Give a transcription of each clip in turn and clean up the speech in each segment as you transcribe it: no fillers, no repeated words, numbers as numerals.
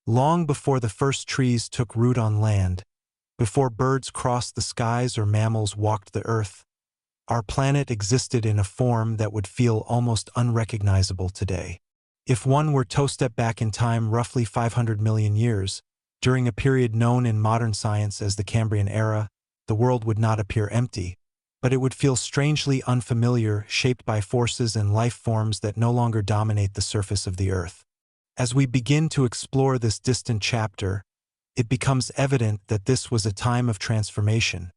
Long before the first trees took root on land, before birds crossed the skies or mammals walked the earth, our planet existed in a form that would feel almost unrecognizable today. If one were to step back in time roughly 500 million years, during a period known in modern science as the Cambrian era, the world would not appear empty, but it would feel strangely unfamiliar, shaped by forces and life forms that no longer dominate the surface of the earth. As we begin to explore this distant chapter, it becomes evident that this was a time of transformation,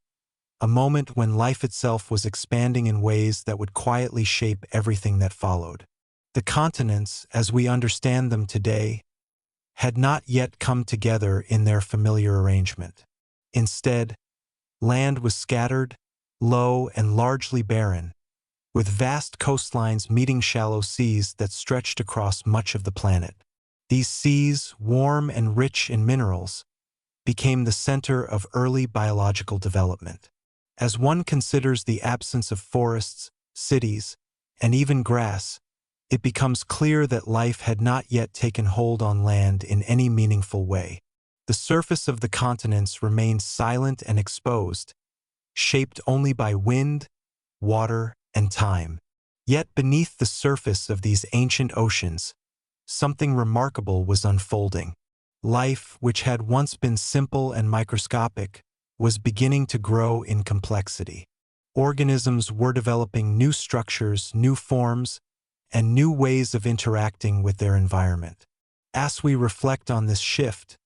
a moment when life itself was expanding in ways that would quietly shape everything that followed. The continents, as we understand them today, had not yet come together in their familiar arrangement. Instead, land was scattered, low, and largely barren, with vast coastlines meeting shallow seas that stretched across much of the planet. These seas, warm and rich in minerals, became the center of early biological development. As one considers the absence of forests, cities, and even grass, it becomes clear that life had not yet taken hold on land in any meaningful way. The surface of the continents remained silent and exposed, shaped only by wind, water, and time. Yet beneath the surface of these ancient oceans, something remarkable was unfolding. Life, which had once been simple and microscopic, was beginning to grow in complexity. Organisms were developing new structures, new forms, and new ways of interacting with their environment. As we reflect on this shift,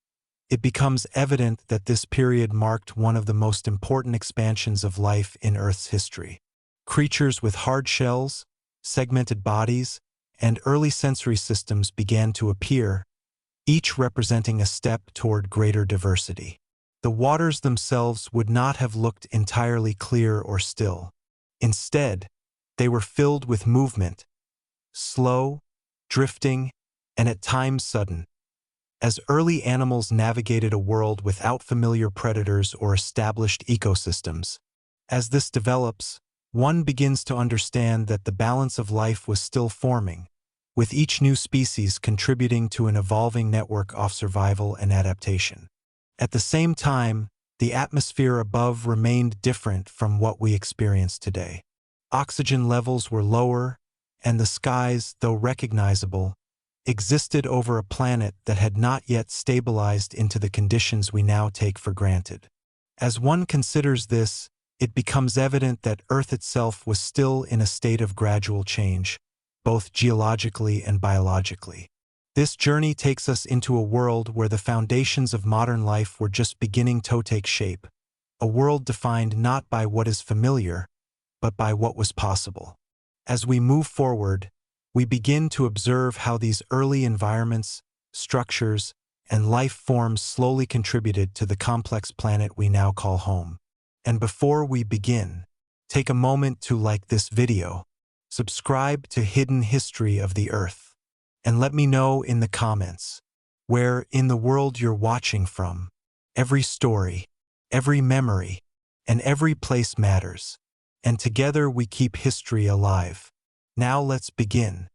it becomes evident that this period marked one of the most important expansions of life in Earth's history. Creatures with hard shells, segmented bodies, and early sensory systems began to appear, each representing a step toward greater diversity. The waters themselves would not have looked entirely clear or still. Instead, they were filled with movement, slow, drifting, and at times sudden, as early animals navigated a world without familiar predators or established ecosystems. As this develops, one begins to understand that the balance of life was still forming, with each new species contributing to an evolving network of survival and adaptation. At the same time, the atmosphere above remained different from what we experience today. Oxygen levels were lower, and the skies, though recognizable, existed over a planet that had not yet stabilized into the conditions we now take for granted. As one considers this, it becomes evident that Earth itself was still in a state of gradual change, both geologically and biologically. This journey takes us into a world where the foundations of modern life were just beginning to take shape, a world defined not by what is familiar, but by what was possible. As we move forward, we begin to observe how these early environments, structures, and life forms slowly contributed to the complex planet we now call home. And before we begin, take a moment to like this video, subscribe to Hidden History of the Earth, and let me know in the comments where in the world you're watching from. Every story, every memory, and every place matters, and together we keep history alive. Now let's begin.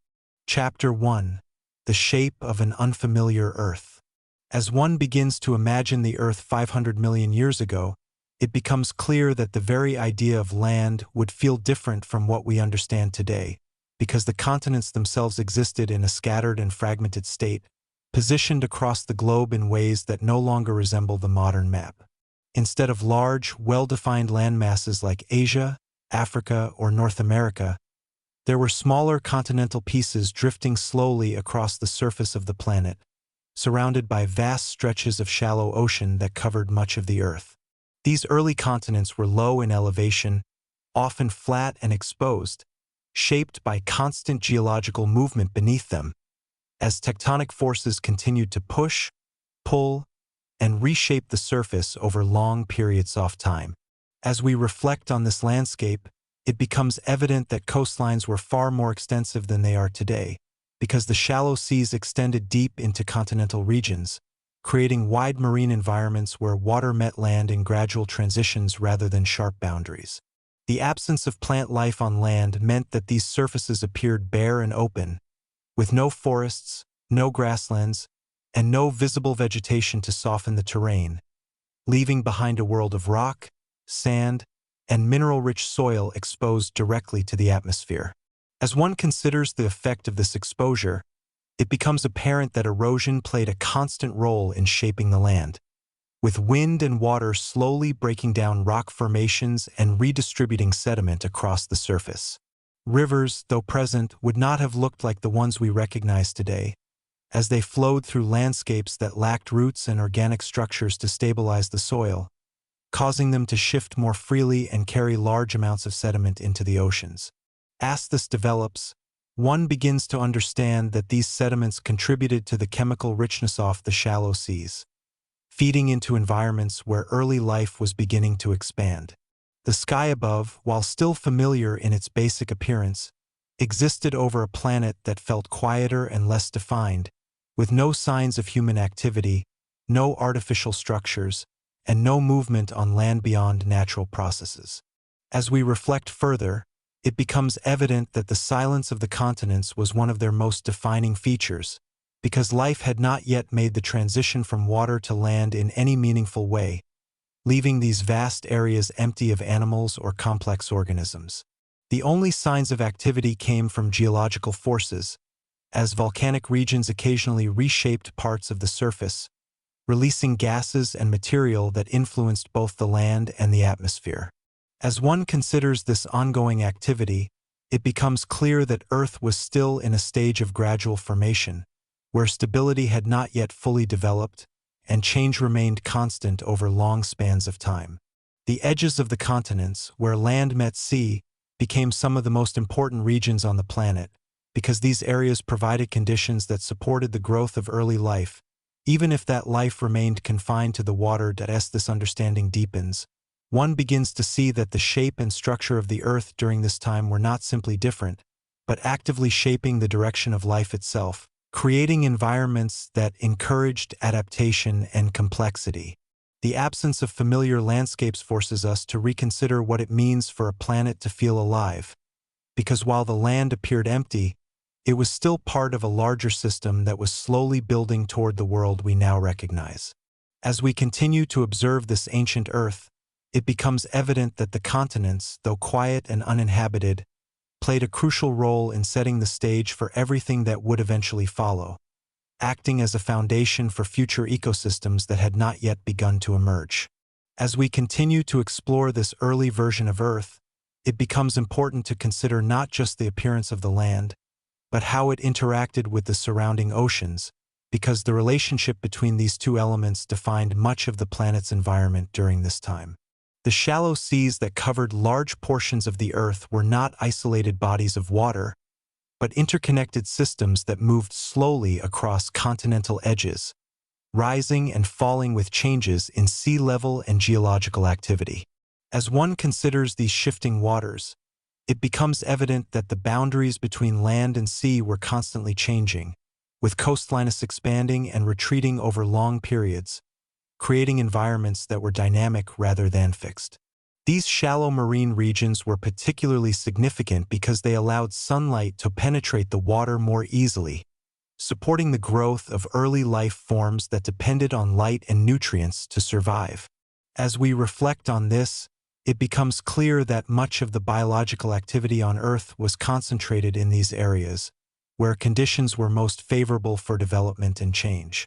Chapter 1: The Shape of an Unfamiliar Earth. As one begins to imagine the Earth 500 million years ago, it becomes clear that the very idea of land would feel different from what we understand today, because the continents themselves existed in a scattered and fragmented state, positioned across the globe in ways that no longer resemble the modern map. Instead of large, well-defined landmasses like Asia, Africa, or North America, there were smaller continental pieces drifting slowly across the surface of the planet, surrounded by vast stretches of shallow ocean that covered much of the Earth. These early continents were low in elevation, often flat and exposed, shaped by constant geological movement beneath them, as tectonic forces continued to push, pull, and reshape the surface over long periods of time. As we reflect on this landscape, it becomes evident that coastlines were far more extensive than they are today, because the shallow seas extended deep into continental regions, creating wide marine environments where water met land in gradual transitions rather than sharp boundaries. The absence of plant life on land meant that these surfaces appeared bare and open, with no forests, no grasslands, and no visible vegetation to soften the terrain, leaving behind a world of rock, sand, and mineral-rich soil exposed directly to the atmosphere. As one considers the effect of this exposure, it becomes apparent that erosion played a constant role in shaping the land, with wind and water slowly breaking down rock formations and redistributing sediment across the surface. Rivers, though present, would not have looked like the ones we recognize today, as they flowed through landscapes that lacked roots and organic structures to stabilize the soil, causing them to shift more freely and carry large amounts of sediment into the oceans. As this develops, one begins to understand that these sediments contributed to the chemical richness of the shallow seas, feeding into environments where early life was beginning to expand. The sky above, while still familiar in its basic appearance, existed over a planet that felt quieter and less defined, with no signs of human activity, no artificial structures, and no movement on land beyond natural processes. As we reflect further, it becomes evident that the silence of the continents was one of their most defining features, because life had not yet made the transition from water to land in any meaningful way, leaving these vast areas empty of animals or complex organisms. The only signs of activity came from geological forces, as volcanic regions occasionally reshaped parts of the surface, releasing gases and material that influenced both the land and the atmosphere. As one considers this ongoing activity, it becomes clear that Earth was still in a stage of gradual formation, where stability had not yet fully developed, and change remained constant over long spans of time. The edges of the continents, where land met sea, became some of the most important regions on the planet, because these areas provided conditions that supported the growth of early life, even if that life remained confined to the water. As this understanding deepens, one begins to see that the shape and structure of the Earth during this time were not simply different, but actively shaping the direction of life itself, creating environments that encouraged adaptation and complexity. The absence of familiar landscapes forces us to reconsider what it means for a planet to feel alive, because while the land appeared empty, it was still part of a larger system that was slowly building toward the world we now recognize. As we continue to observe this ancient Earth, it becomes evident that the continents, though quiet and uninhabited, played a crucial role in setting the stage for everything that would eventually follow, acting as a foundation for future ecosystems that had not yet begun to emerge. As we continue to explore this early version of Earth, it becomes important to consider not just the appearance of the land, but how it interacted with the surrounding oceans, because the relationship between these two elements defined much of the planet's environment during this time. The shallow seas that covered large portions of the Earth were not isolated bodies of water, but interconnected systems that moved slowly across continental edges, rising and falling with changes in sea level and geological activity. As one considers these shifting waters, it becomes evident that the boundaries between land and sea were constantly changing, with coastlines expanding and retreating over long periods, creating environments that were dynamic rather than fixed. These shallow marine regions were particularly significant because they allowed sunlight to penetrate the water more easily, supporting the growth of early life forms that depended on light and nutrients to survive. As we reflect on this, it becomes clear that much of the biological activity on Earth was concentrated in these areas, where conditions were most favorable for development and change.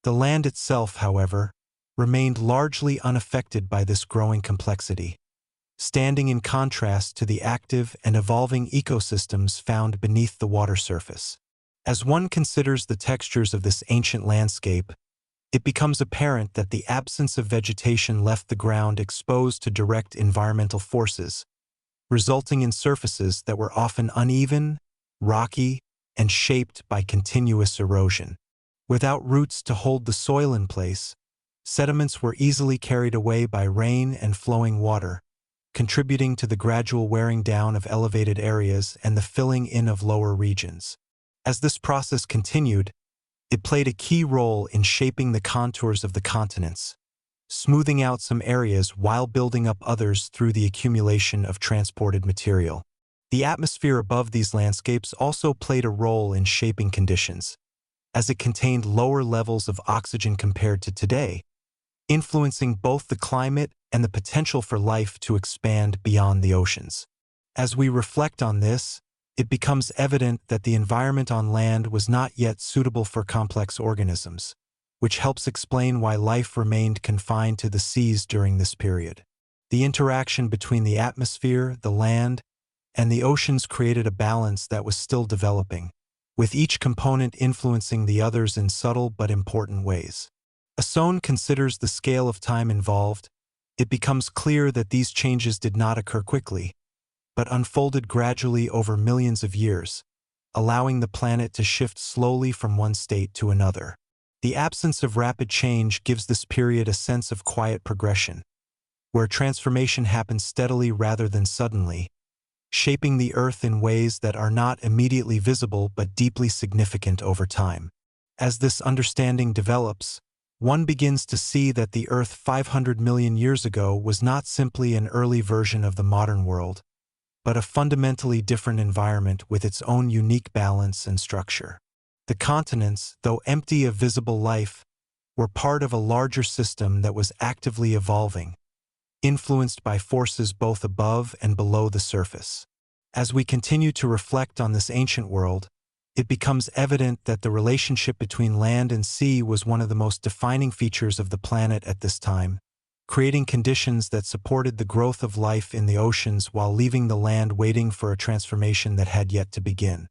The land itself, however, remained largely unaffected by this growing complexity, standing in contrast to the active and evolving ecosystems found beneath the water surface. As one considers the textures of this ancient landscape, it becomes apparent that the absence of vegetation left the ground exposed to direct environmental forces, resulting in surfaces that were often uneven, rocky, and shaped by continuous erosion. Without roots to hold the soil in place, sediments were easily carried away by rain and flowing water, contributing to the gradual wearing down of elevated areas and the filling in of lower regions. As this process continued, it played a key role in shaping the contours of the continents, smoothing out some areas while building up others through the accumulation of transported material. The atmosphere above these landscapes also played a role in shaping conditions, as it contained lower levels of oxygen compared to today, influencing both the climate and the potential for life to expand beyond the oceans. As we reflect on this, it becomes evident that the environment on land was not yet suitable for complex organisms, which helps explain why life remained confined to the seas during this period. The interaction between the atmosphere, the land, and the oceans created a balance that was still developing, with each component influencing the others in subtle but important ways. As Sohn considers the scale of time involved, it becomes clear that these changes did not occur quickly, but unfolded gradually over millions of years, allowing the planet to shift slowly from one state to another. The absence of rapid change gives this period a sense of quiet progression, where transformation happens steadily rather than suddenly, shaping the Earth in ways that are not immediately visible but deeply significant over time. As this understanding develops, one begins to see that the Earth 500 million years ago was not simply an early version of the modern world, but a fundamentally different environment with its own unique balance and structure. The continents, though empty of visible life, were part of a larger system that was actively evolving, influenced by forces both above and below the surface. As we continue to reflect on this ancient world, it becomes evident that the relationship between land and sea was one of the most defining features of the planet at this time, creating conditions that supported the growth of life in the oceans while leaving the land waiting for a transformation that had yet to begin.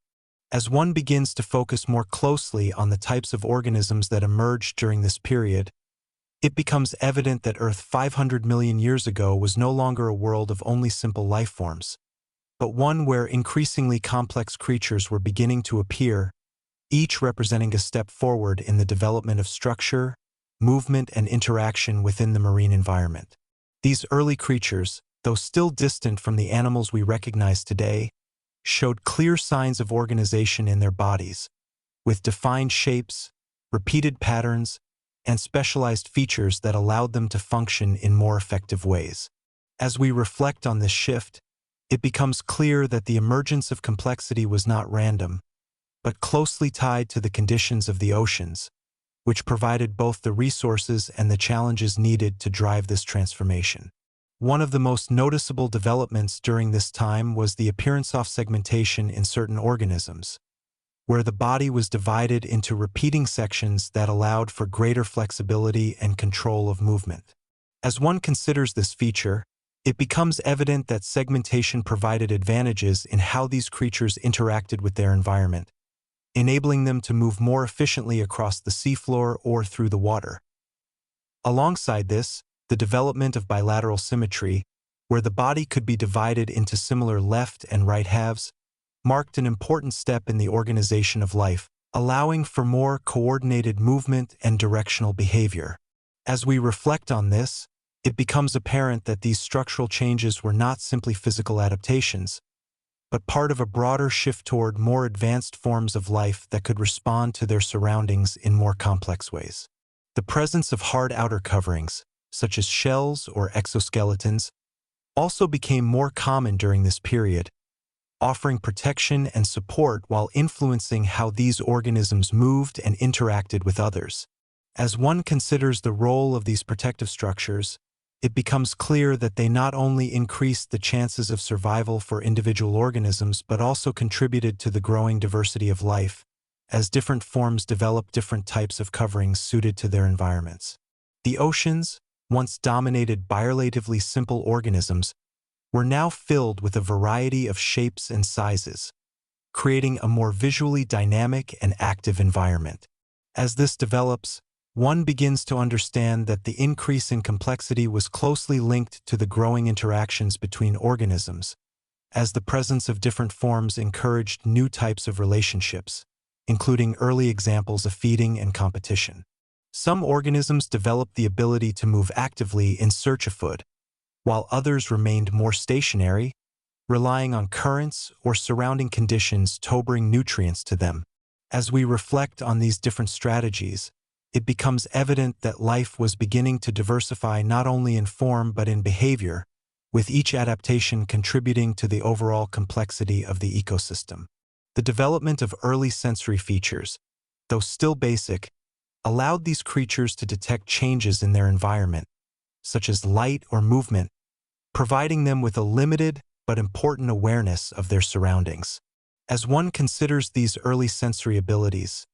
As one begins to focus more closely on the types of organisms that emerged during this period, it becomes evident that Earth 500 million years ago was no longer a world of only simple life forms, but one where increasingly complex creatures were beginning to appear, each representing a step forward in the development of structure, movement, and interaction within the marine environment. These early creatures, though still distant from the animals we recognize today, showed clear signs of organization in their bodies, with defined shapes, repeated patterns, and specialized features that allowed them to function in more effective ways. As we reflect on this shift, it becomes clear that the emergence of complexity was not random, but closely tied to the conditions of the oceans, which provided both the resources and the challenges needed to drive this transformation. One of the most noticeable developments during this time was the appearance of segmentation in certain organisms, where the body was divided into repeating sections that allowed for greater flexibility and control of movement. As one considers this feature, it becomes evident that segmentation provided advantages in how these creatures interacted with their environment, enabling them to move more efficiently across the seafloor or through the water. Alongside this, the development of bilateral symmetry, where the body could be divided into similar left and right halves, marked an important step in the organization of life, allowing for more coordinated movement and directional behavior. As we reflect on this, it becomes apparent that these structural changes were not simply physical adaptations, but part of a broader shift toward more advanced forms of life that could respond to their surroundings in more complex ways. The presence of hard outer coverings, such as shells or exoskeletons, also became more common during this period, offering protection and support while influencing how these organisms moved and interacted with others. As one considers the role of these protective structures, it becomes clear that they not only increased the chances of survival for individual organisms but also contributed to the growing diversity of life, as different forms developed different types of coverings suited to their environments. The oceans, once dominated by relatively simple organisms, were now filled with a variety of shapes and sizes, creating a more visually dynamic and active environment. As this develops, one begins to understand that the increase in complexity was closely linked to the growing interactions between organisms, as the presence of different forms encouraged new types of relationships, including early examples of feeding and competition. Some organisms developed the ability to move actively in search of food, while others remained more stationary, relying on currents or surrounding conditions to bring nutrients to them. As we reflect on these different strategies, it becomes evident that life was beginning to diversify not only in form but in behavior, with each adaptation contributing to the overall complexity of the ecosystem. The development of early sensory features, though still basic, allowed these creatures to detect changes in their environment, such as light or movement, providing them with a limited but important awareness of their surroundings. As one considers these early sensory abilities,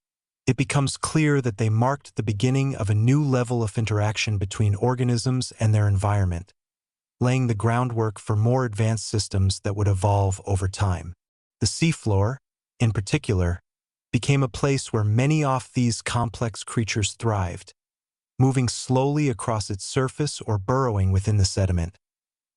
it becomes clear that they marked the beginning of a new level of interaction between organisms and their environment, laying the groundwork for more advanced systems that would evolve over time. The seafloor, in particular, became a place where many of these complex creatures thrived, moving slowly across its surface or burrowing within the sediment,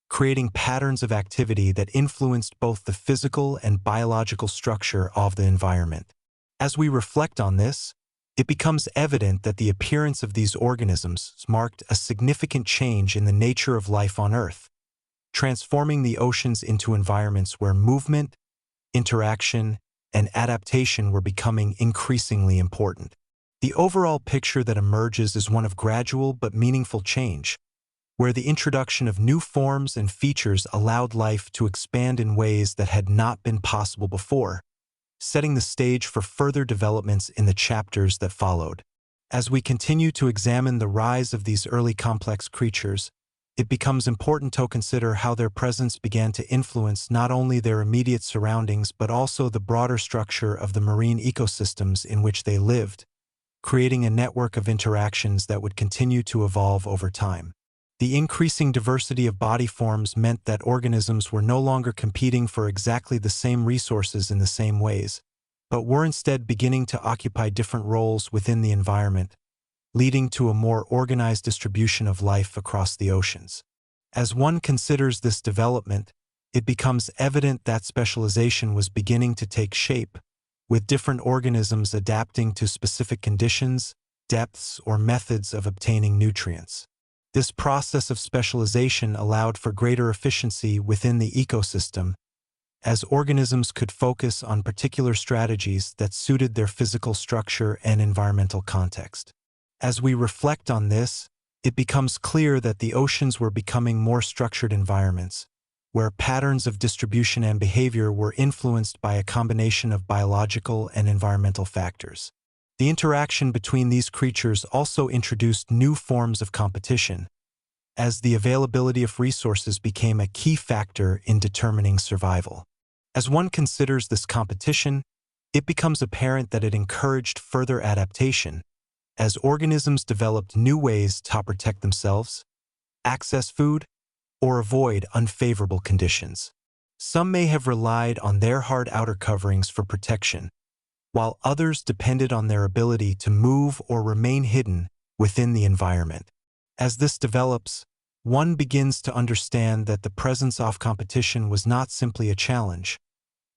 creating patterns of activity that influenced both the physical and biological structure of the environment. As we reflect on this, it becomes evident that the appearance of these organisms marked a significant change in the nature of life on Earth, transforming the oceans into environments where movement, interaction, and adaptation were becoming increasingly important. The overall picture that emerges is one of gradual but meaningful change, where the introduction of new forms and features allowed life to expand in ways that had not been possible before, setting the stage for further developments in the chapters that followed. As we continue to examine the rise of these early complex creatures, it becomes important to consider how their presence began to influence not only their immediate surroundings but also the broader structure of the marine ecosystems in which they lived, creating a network of interactions that would continue to evolve over time. The increasing diversity of body forms meant that organisms were no longer competing for exactly the same resources in the same ways, but were instead beginning to occupy different roles within the environment, leading to a more organized distribution of life across the oceans. As one considers this development, it becomes evident that specialization was beginning to take shape, with different organisms adapting to specific conditions, depths, or methods of obtaining nutrients. This process of specialization allowed for greater efficiency within the ecosystem, as organisms could focus on particular strategies that suited their physical structure and environmental context. As we reflect on this, it becomes clear that the oceans were becoming more structured environments, where patterns of distribution and behavior were influenced by a combination of biological and environmental factors. The interaction between these creatures also introduced new forms of competition, as the availability of resources became a key factor in determining survival. As one considers this competition, it becomes apparent that it encouraged further adaptation, as organisms developed new ways to protect themselves, access food, or avoid unfavorable conditions. Some may have relied on their hard outer coverings for protection, while others depended on their ability to move or remain hidden within the environment. As this develops, one begins to understand that the presence of competition was not simply a challenge,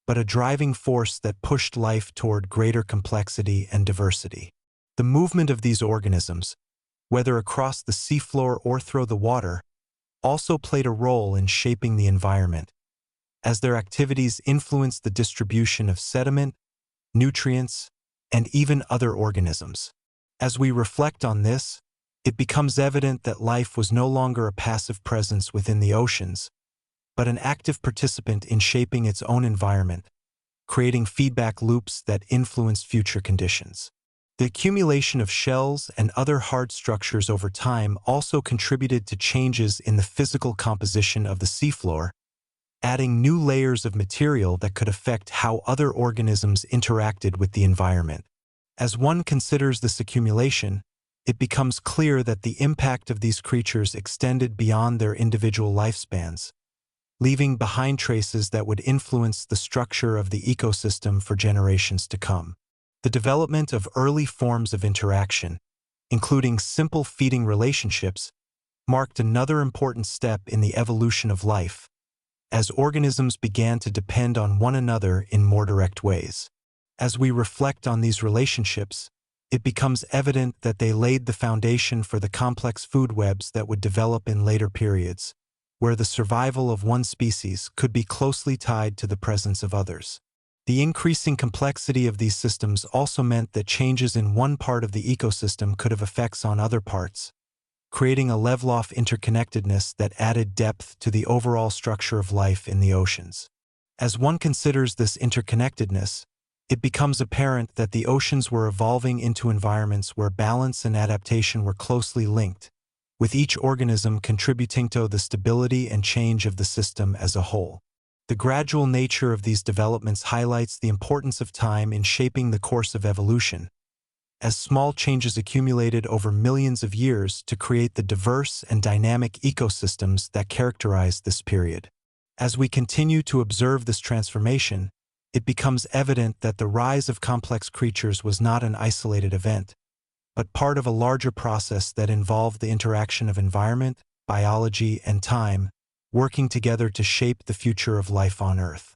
but a driving force that pushed life toward greater complexity and diversity. The movement of these organisms, whether across the seafloor or through the water, also played a role in shaping the environment, as their activities influenced the distribution of sediment, nutrients, and even other organisms. As we reflect on this, it becomes evident that life was no longer a passive presence within the oceans, but an active participant in shaping its own environment, creating feedback loops that influence future conditions. The accumulation of shells and other hard structures over time also contributed to changes in the physical composition of the seafloor, adding new layers of material that could affect how other organisms interacted with the environment. As one considers this accumulation, it becomes clear that the impact of these creatures extended beyond their individual lifespans, leaving behind traces that would influence the structure of the ecosystem for generations to come. The development of early forms of interaction, including simple feeding relationships, marked another important step in the evolution of life, as organisms began to depend on one another in more direct ways. As we reflect on these relationships, it becomes evident that they laid the foundation for the complex food webs that would develop in later periods, where the survival of one species could be closely tied to the presence of others. The increasing complexity of these systems also meant that changes in one part of the ecosystem could have effects on other parts, creating a level of interconnectedness that added depth to the overall structure of life in the oceans. As one considers this interconnectedness, it becomes apparent that the oceans were evolving into environments where balance and adaptation were closely linked, with each organism contributing to the stability and change of the system as a whole. The gradual nature of these developments highlights the importance of time in shaping the course of evolution, as small changes accumulated over millions of years to create the diverse and dynamic ecosystems that characterize this period. As we continue to observe this transformation, it becomes evident that the rise of complex creatures was not an isolated event, but part of a larger process that involved the interaction of environment, biology, and time, working together to shape the future of life on Earth.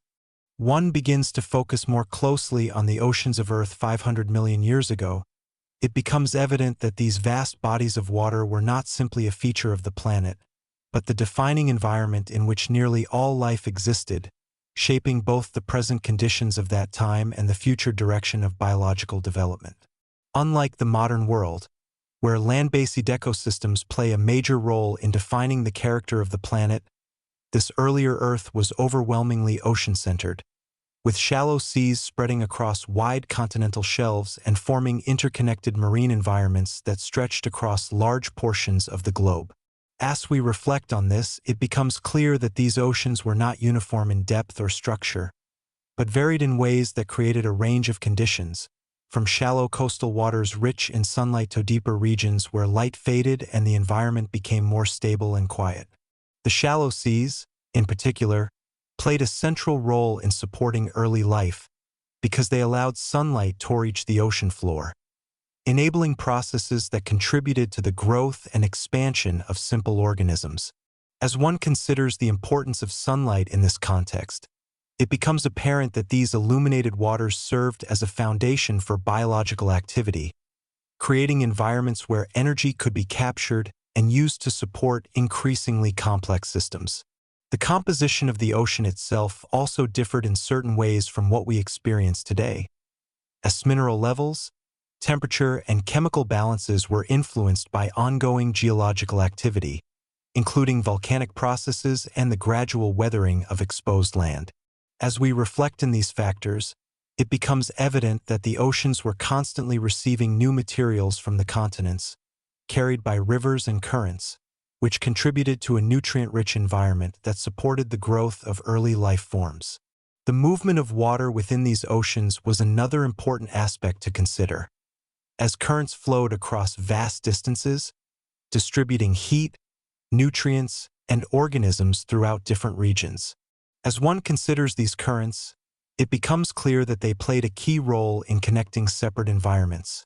One begins to focus more closely on the oceans of Earth 500 million years ago. It becomes evident that these vast bodies of water were not simply a feature of the planet, but the defining environment in which nearly all life existed, shaping both the present conditions of that time and the future direction of biological development. Unlike the modern world, where land-based ecosystems play a major role in defining the character of the planet, this earlier Earth was overwhelmingly ocean-centered, with shallow seas spreading across wide continental shelves and forming interconnected marine environments that stretched across large portions of the globe. As we reflect on this, it becomes clear that these oceans were not uniform in depth or structure, but varied in ways that created a range of conditions, from shallow coastal waters rich in sunlight to deeper regions where light faded and the environment became more stable and quiet. The shallow seas, in particular, played a central role in supporting early life because they allowed sunlight to reach the ocean floor, enabling processes that contributed to the growth and expansion of simple organisms. As one considers the importance of sunlight in this context, it becomes apparent that these illuminated waters served as a foundation for biological activity, creating environments where energy could be captured and used to support increasingly complex systems. The composition of the ocean itself also differed in certain ways from what we experience today, as mineral levels, temperature, and chemical balances were influenced by ongoing geological activity, including volcanic processes and the gradual weathering of exposed land. As we reflect on these factors, it becomes evident that the oceans were constantly receiving new materials from the continents, carried by rivers and currents, which contributed to a nutrient-rich environment that supported the growth of early life forms. The movement of water within these oceans was another important aspect to consider, as currents flowed across vast distances, distributing heat, nutrients, and organisms throughout different regions. As one considers these currents, it becomes clear that they played a key role in connecting separate environments,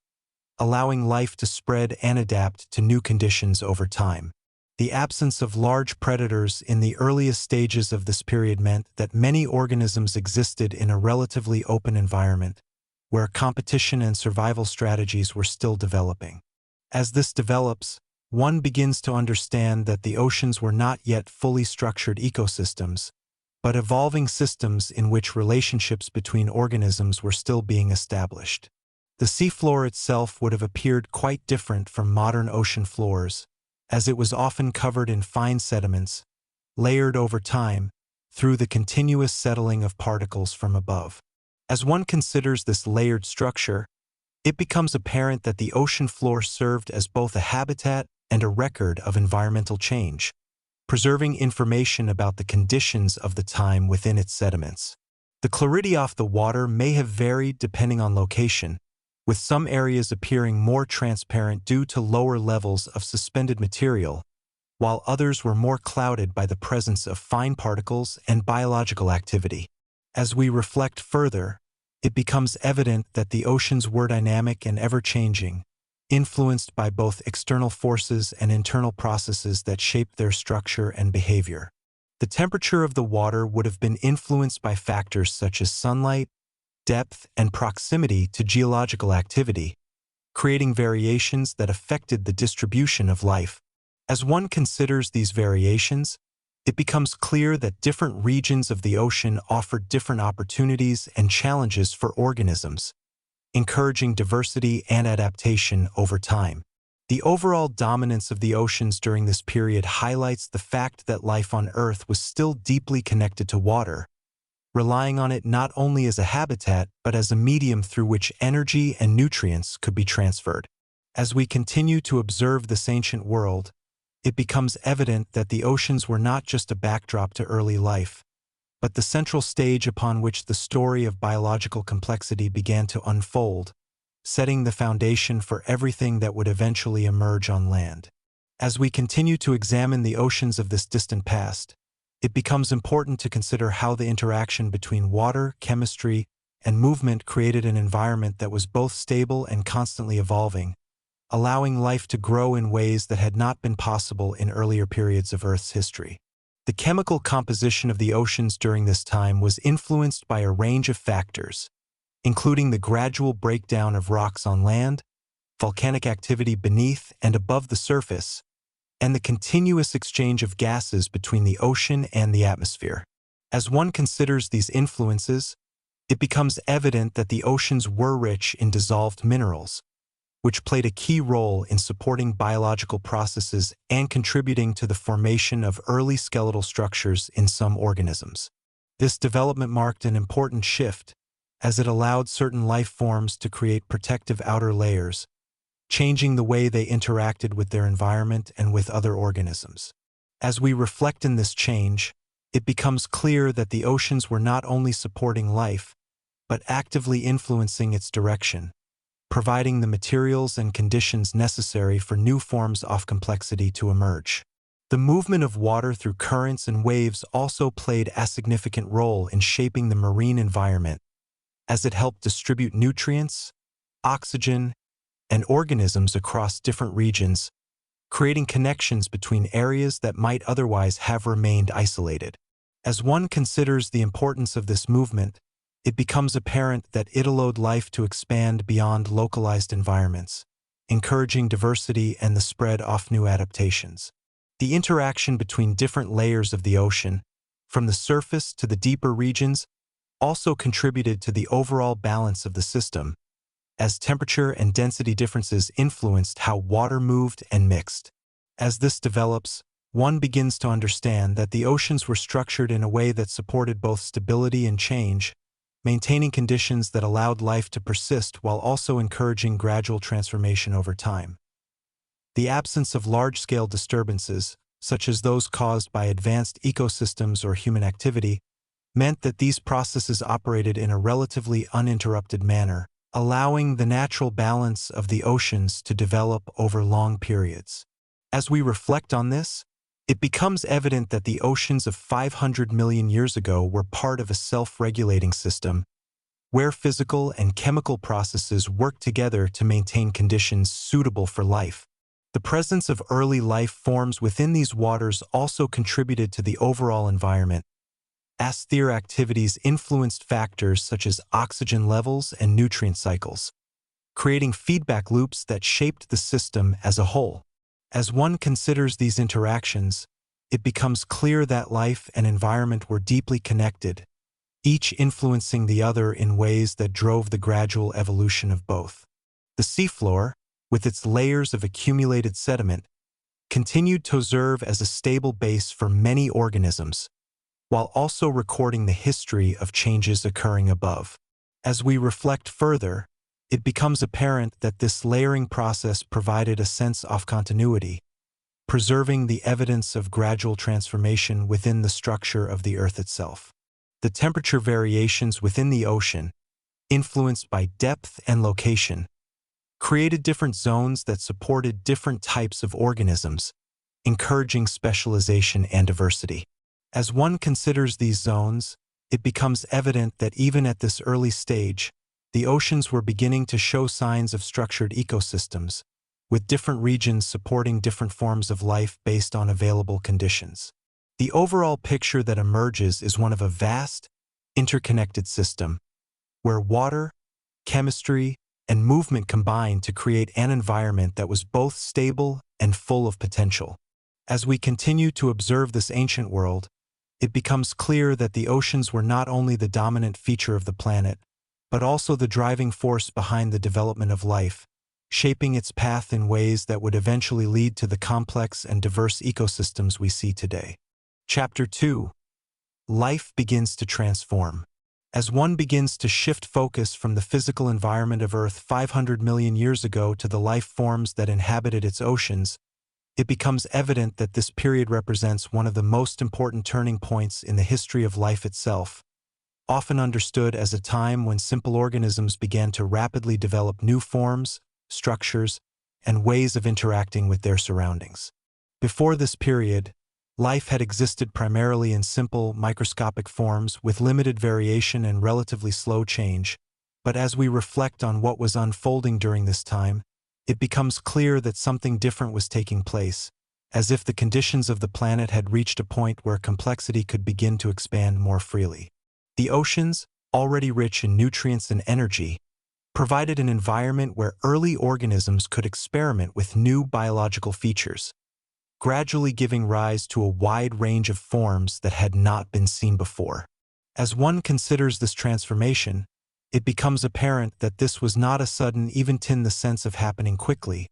allowing life to spread and adapt to new conditions over time. The absence of large predators in the earliest stages of this period meant that many organisms existed in a relatively open environment, where competition and survival strategies were still developing. As this develops, one begins to understand that the oceans were not yet fully structured ecosystems, but evolving systems in which relationships between organisms were still being established. The seafloor itself would have appeared quite different from modern ocean floors, as it was often covered in fine sediments, layered over time through the continuous settling of particles from above. As one considers this layered structure, it becomes apparent that the ocean floor served as both a habitat and a record of environmental change, preserving information about the conditions of the time within its sediments. The clarity of the water may have varied depending on location, with some areas appearing more transparent due to lower levels of suspended material, while others were more clouded by the presence of fine particles and biological activity. As we reflect further, it becomes evident that the oceans were dynamic and ever-changing, influenced by both external forces and internal processes that shaped their structure and behavior. The temperature of the water would have been influenced by factors such as sunlight, depth, and proximity to geological activity, creating variations that affected the distribution of life. As one considers these variations, it becomes clear that different regions of the ocean offered different opportunities and challenges for organisms, encouraging diversity and adaptation over time. The overall dominance of the oceans during this period highlights the fact that life on Earth was still deeply connected to water, relying on it not only as a habitat but as a medium through which energy and nutrients could be transferred. As we continue to observe this ancient world, it becomes evident that the oceans were not just a backdrop to early life, but the central stage upon which the story of biological complexity began to unfold, setting the foundation for everything that would eventually emerge on land. As we continue to examine the oceans of this distant past, it becomes important to consider how the interaction between water, chemistry, and movement created an environment that was both stable and constantly evolving, allowing life to grow in ways that had not been possible in earlier periods of Earth's history. The chemical composition of the oceans during this time was influenced by a range of factors, including the gradual breakdown of rocks on land, volcanic activity beneath and above the surface, and the continuous exchange of gases between the ocean and the atmosphere. As one considers these influences, it becomes evident that the oceans were rich in dissolved minerals, which played a key role in supporting biological processes and contributing to the formation of early skeletal structures in some organisms. This development marked an important shift, as it allowed certain life forms to create protective outer layers, changing the way they interacted with their environment and with other organisms. As we reflect on this change, it becomes clear that the oceans were not only supporting life, but actively influencing its direction, providing the materials and conditions necessary for new forms of complexity to emerge. The movement of water through currents and waves also played a significant role in shaping the marine environment, as it helped distribute nutrients, oxygen, and organisms across different regions, creating connections between areas that might otherwise have remained isolated. As one considers the importance of this movement, it becomes apparent that it allowed life to expand beyond localized environments, encouraging diversity and the spread of new adaptations. The interaction between different layers of the ocean, from the surface to the deeper regions, also contributed to the overall balance of the system, as temperature and density differences influenced how water moved and mixed. As this develops, one begins to understand that the oceans were structured in a way that supported both stability and change, maintaining conditions that allowed life to persist while also encouraging gradual transformation over time. The absence of large-scale disturbances, such as those caused by advanced ecosystems or human activity, meant that these processes operated in a relatively uninterrupted manner, allowing the natural balance of the oceans to develop over long periods. As we reflect on this, it becomes evident that the oceans of 500 million years ago were part of a self-regulating system, where physical and chemical processes worked together to maintain conditions suitable for life. The presence of early life forms within these waters also contributed to the overall environment, as their activities influenced factors such as oxygen levels and nutrient cycles, creating feedback loops that shaped the system as a whole. As one considers these interactions, it becomes clear that life and environment were deeply connected, each influencing the other in ways that drove the gradual evolution of both. The seafloor, with its layers of accumulated sediment, continued to serve as a stable base for many organisms, while also recording the history of changes occurring above. As we reflect further, it becomes apparent that this layering process provided a sense of continuity, preserving the evidence of gradual transformation within the structure of the Earth itself. The temperature variations within the ocean, influenced by depth and location, created different zones that supported different types of organisms, encouraging specialization and diversity. As one considers these zones, it becomes evident that even at this early stage, the oceans were beginning to show signs of structured ecosystems, with different regions supporting different forms of life based on available conditions. The overall picture that emerges is one of a vast, interconnected system, where water, chemistry, and movement combine to create an environment that was both stable and full of potential. As we continue to observe this ancient world, it becomes clear that the oceans were not only the dominant feature of the planet, but also the driving force behind the development of life, shaping its path in ways that would eventually lead to the complex and diverse ecosystems we see today. Chapter 2. life begins to transform. As one begins to shift focus from the physical environment of Earth 500 million years ago to the life forms that inhabited its oceans, it becomes evident that this period represents one of the most important turning points in the history of life itself, often understood as a time when simple organisms began to rapidly develop new forms, structures, and ways of interacting with their surroundings. Before this period, life had existed primarily in simple, microscopic forms with limited variation and relatively slow change, but as we reflect on what was unfolding during this time, it becomes clear that something different was taking place, as if the conditions of the planet had reached a point where complexity could begin to expand more freely. The oceans, already rich in nutrients and energy, provided an environment where early organisms could experiment with new biological features, gradually giving rise to a wide range of forms that had not been seen before. As one considers this transformation, it becomes apparent that this was not a sudden, even-in-the-sense of happening quickly,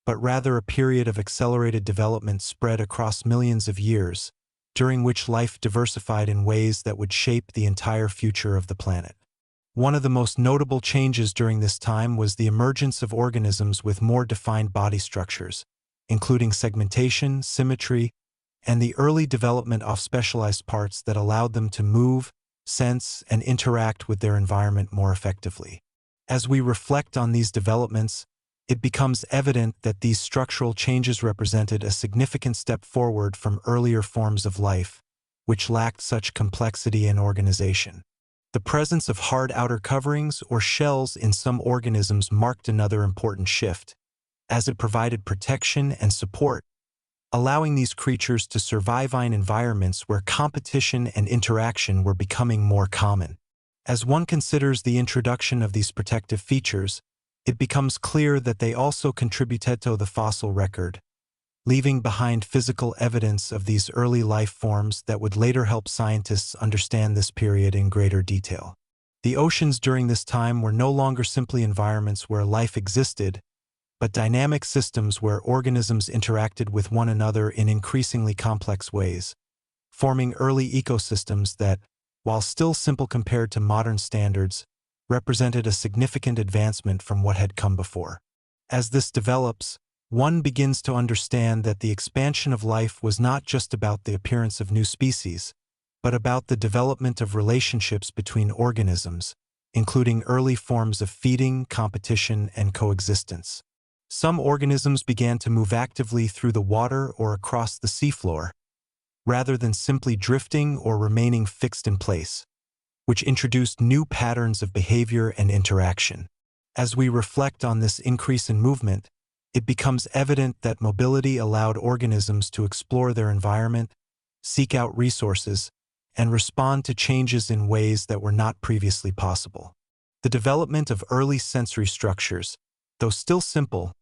but rather a period of accelerated development spread across millions of years, during which life diversified in ways that would shape the entire future of the planet. One of the most notable changes during this time was the emergence of organisms with more defined body structures, including segmentation, symmetry, and the early development of specialized parts that allowed them to move, sense, and interact with their environment more effectively. As we reflect on these developments, it becomes evident that these structural changes represented a significant step forward from earlier forms of life, which lacked such complexity and organization. The presence of hard outer coverings or shells in some organisms marked another important shift, as it provided protection and support, allowing these creatures to survive in environments where competition and interaction were becoming more common. As one considers the introduction of these protective features, it becomes clear that they also contributed to the fossil record, leaving behind physical evidence of these early life forms that would later help scientists understand this period in greater detail. The oceans during this time were no longer simply environments where life existed, but dynamic systems where organisms interacted with one another in increasingly complex ways, forming early ecosystems that, while still simple compared to modern standards, represented a significant advancement from what had come before. As this develops, one begins to understand that the expansion of life was not just about the appearance of new species, but about the development of relationships between organisms, including early forms of feeding, competition, and coexistence. Some organisms began to move actively through the water or across the seafloor, rather than simply drifting or remaining fixed in place, which introduced new patterns of behavior and interaction. As we reflect on this increase in movement, it becomes evident that mobility allowed organisms to explore their environment, seek out resources, and respond to changes in ways that were not previously possible. The development of early sensory structures, though still simple,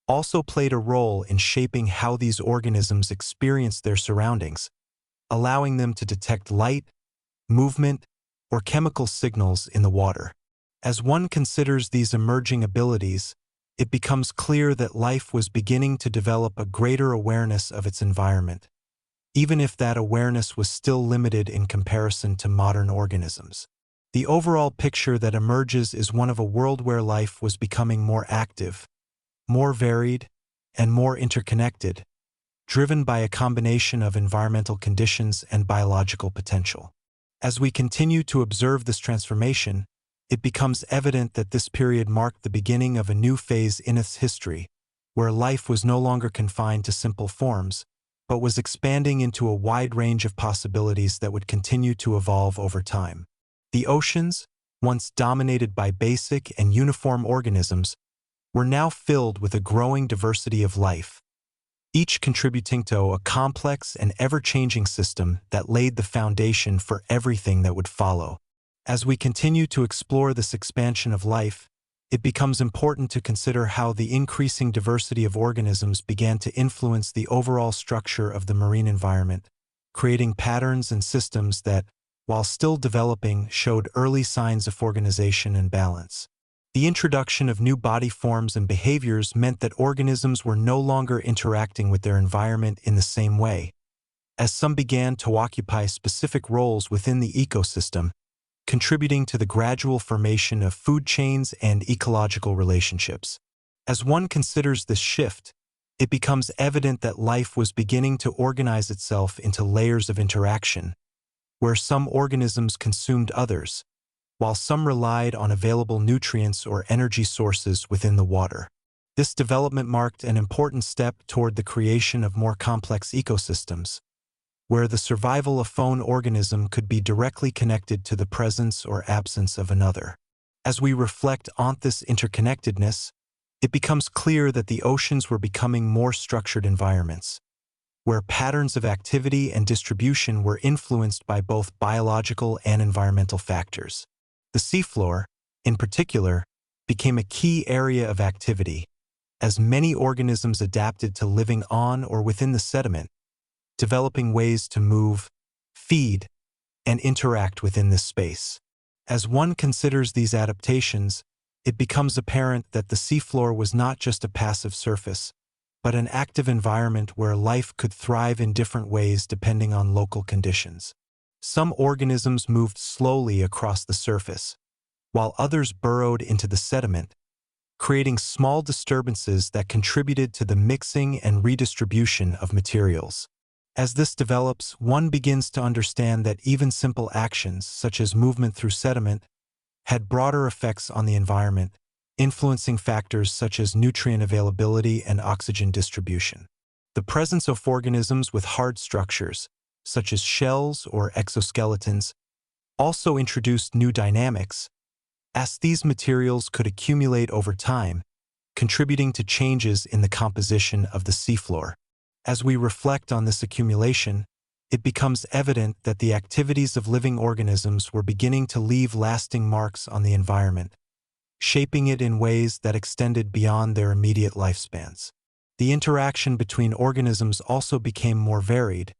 also played a role in shaping how these organisms experienced their surroundings, allowing them to detect light, movement, or chemical signals in the water. As one considers these emerging abilities, it becomes clear that life was beginning to develop a greater awareness of its environment, even if that awareness was still limited in comparison to modern organisms. The overall picture that emerges is one of a world where life was becoming more active, more varied, and more interconnected, driven by a combination of environmental conditions and biological potential. As we continue to observe this transformation, it becomes evident that this period marked the beginning of a new phase in its history, where life was no longer confined to simple forms, but was expanding into a wide range of possibilities that would continue to evolve over time. The oceans, once dominated by basic and uniform organisms, were now filled with a growing diversity of life, each contributing to a complex and ever-changing system that laid the foundation for everything that would follow. As we continue to explore this expansion of life, it becomes important to consider how the increasing diversity of organisms began to influence the overall structure of the marine environment, creating patterns and systems that, while still developing, showed early signs of organization and balance. The introduction of new body forms and behaviors meant that organisms were no longer interacting with their environment in the same way, as some began to occupy specific roles within the ecosystem, contributing to the gradual formation of food chains and ecological relationships. As one considers this shift, it becomes evident that life was beginning to organize itself into layers of interaction, where some organisms consumed others, while some relied on available nutrients or energy sources within the water. This development marked an important step toward the creation of more complex ecosystems, where the survival of one organism could be directly connected to the presence or absence of another. As we reflect on this interconnectedness, it becomes clear that the oceans were becoming more structured environments, where patterns of activity and distribution were influenced by both biological and environmental factors. The seafloor, in particular, became a key area of activity, as many organisms adapted to living on or within the sediment, developing ways to move, feed, and interact within this space. As one considers these adaptations, it becomes apparent that the seafloor was not just a passive surface, but an active environment where life could thrive in different ways depending on local conditions. Some organisms moved slowly across the surface, while others burrowed into the sediment, creating small disturbances that contributed to the mixing and redistribution of materials. As this develops, one begins to understand that even simple actions, such as movement through sediment, had broader effects on the environment, influencing factors such as nutrient availability and oxygen distribution. The presence of organisms with hard structures, such as shells or exoskeletons, also introduced new dynamics, as these materials could accumulate over time, contributing to changes in the composition of the seafloor. As we reflect on this accumulation, it becomes evident that the activities of living organisms were beginning to leave lasting marks on the environment, shaping it in ways that extended beyond their immediate lifespans. The interaction between organisms also became more varied,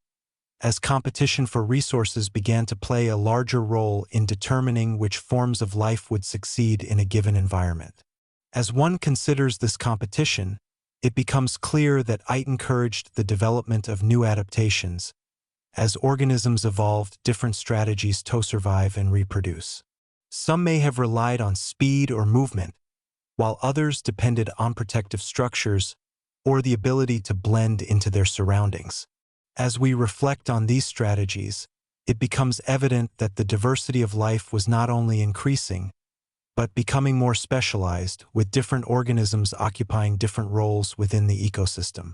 as competition for resources began to play a larger role in determining which forms of life would succeed in a given environment. As one considers this competition, it becomes clear that it encouraged the development of new adaptations, as organisms evolved different strategies to survive and reproduce. Some may have relied on speed or movement, while others depended on protective structures or the ability to blend into their surroundings. As we reflect on these strategies, it becomes evident that the diversity of life was not only increasing, but becoming more specialized, with different organisms occupying different roles within the ecosystem.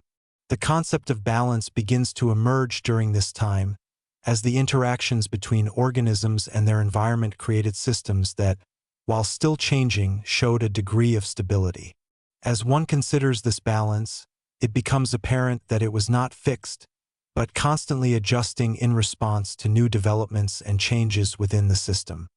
The concept of balance begins to emerge during this time, as the interactions between organisms and their environment created systems that, while still changing, showed a degree of stability. As one considers this balance, it becomes apparent that it was not fixed, but constantly adjusting in response to new developments and changes within the system.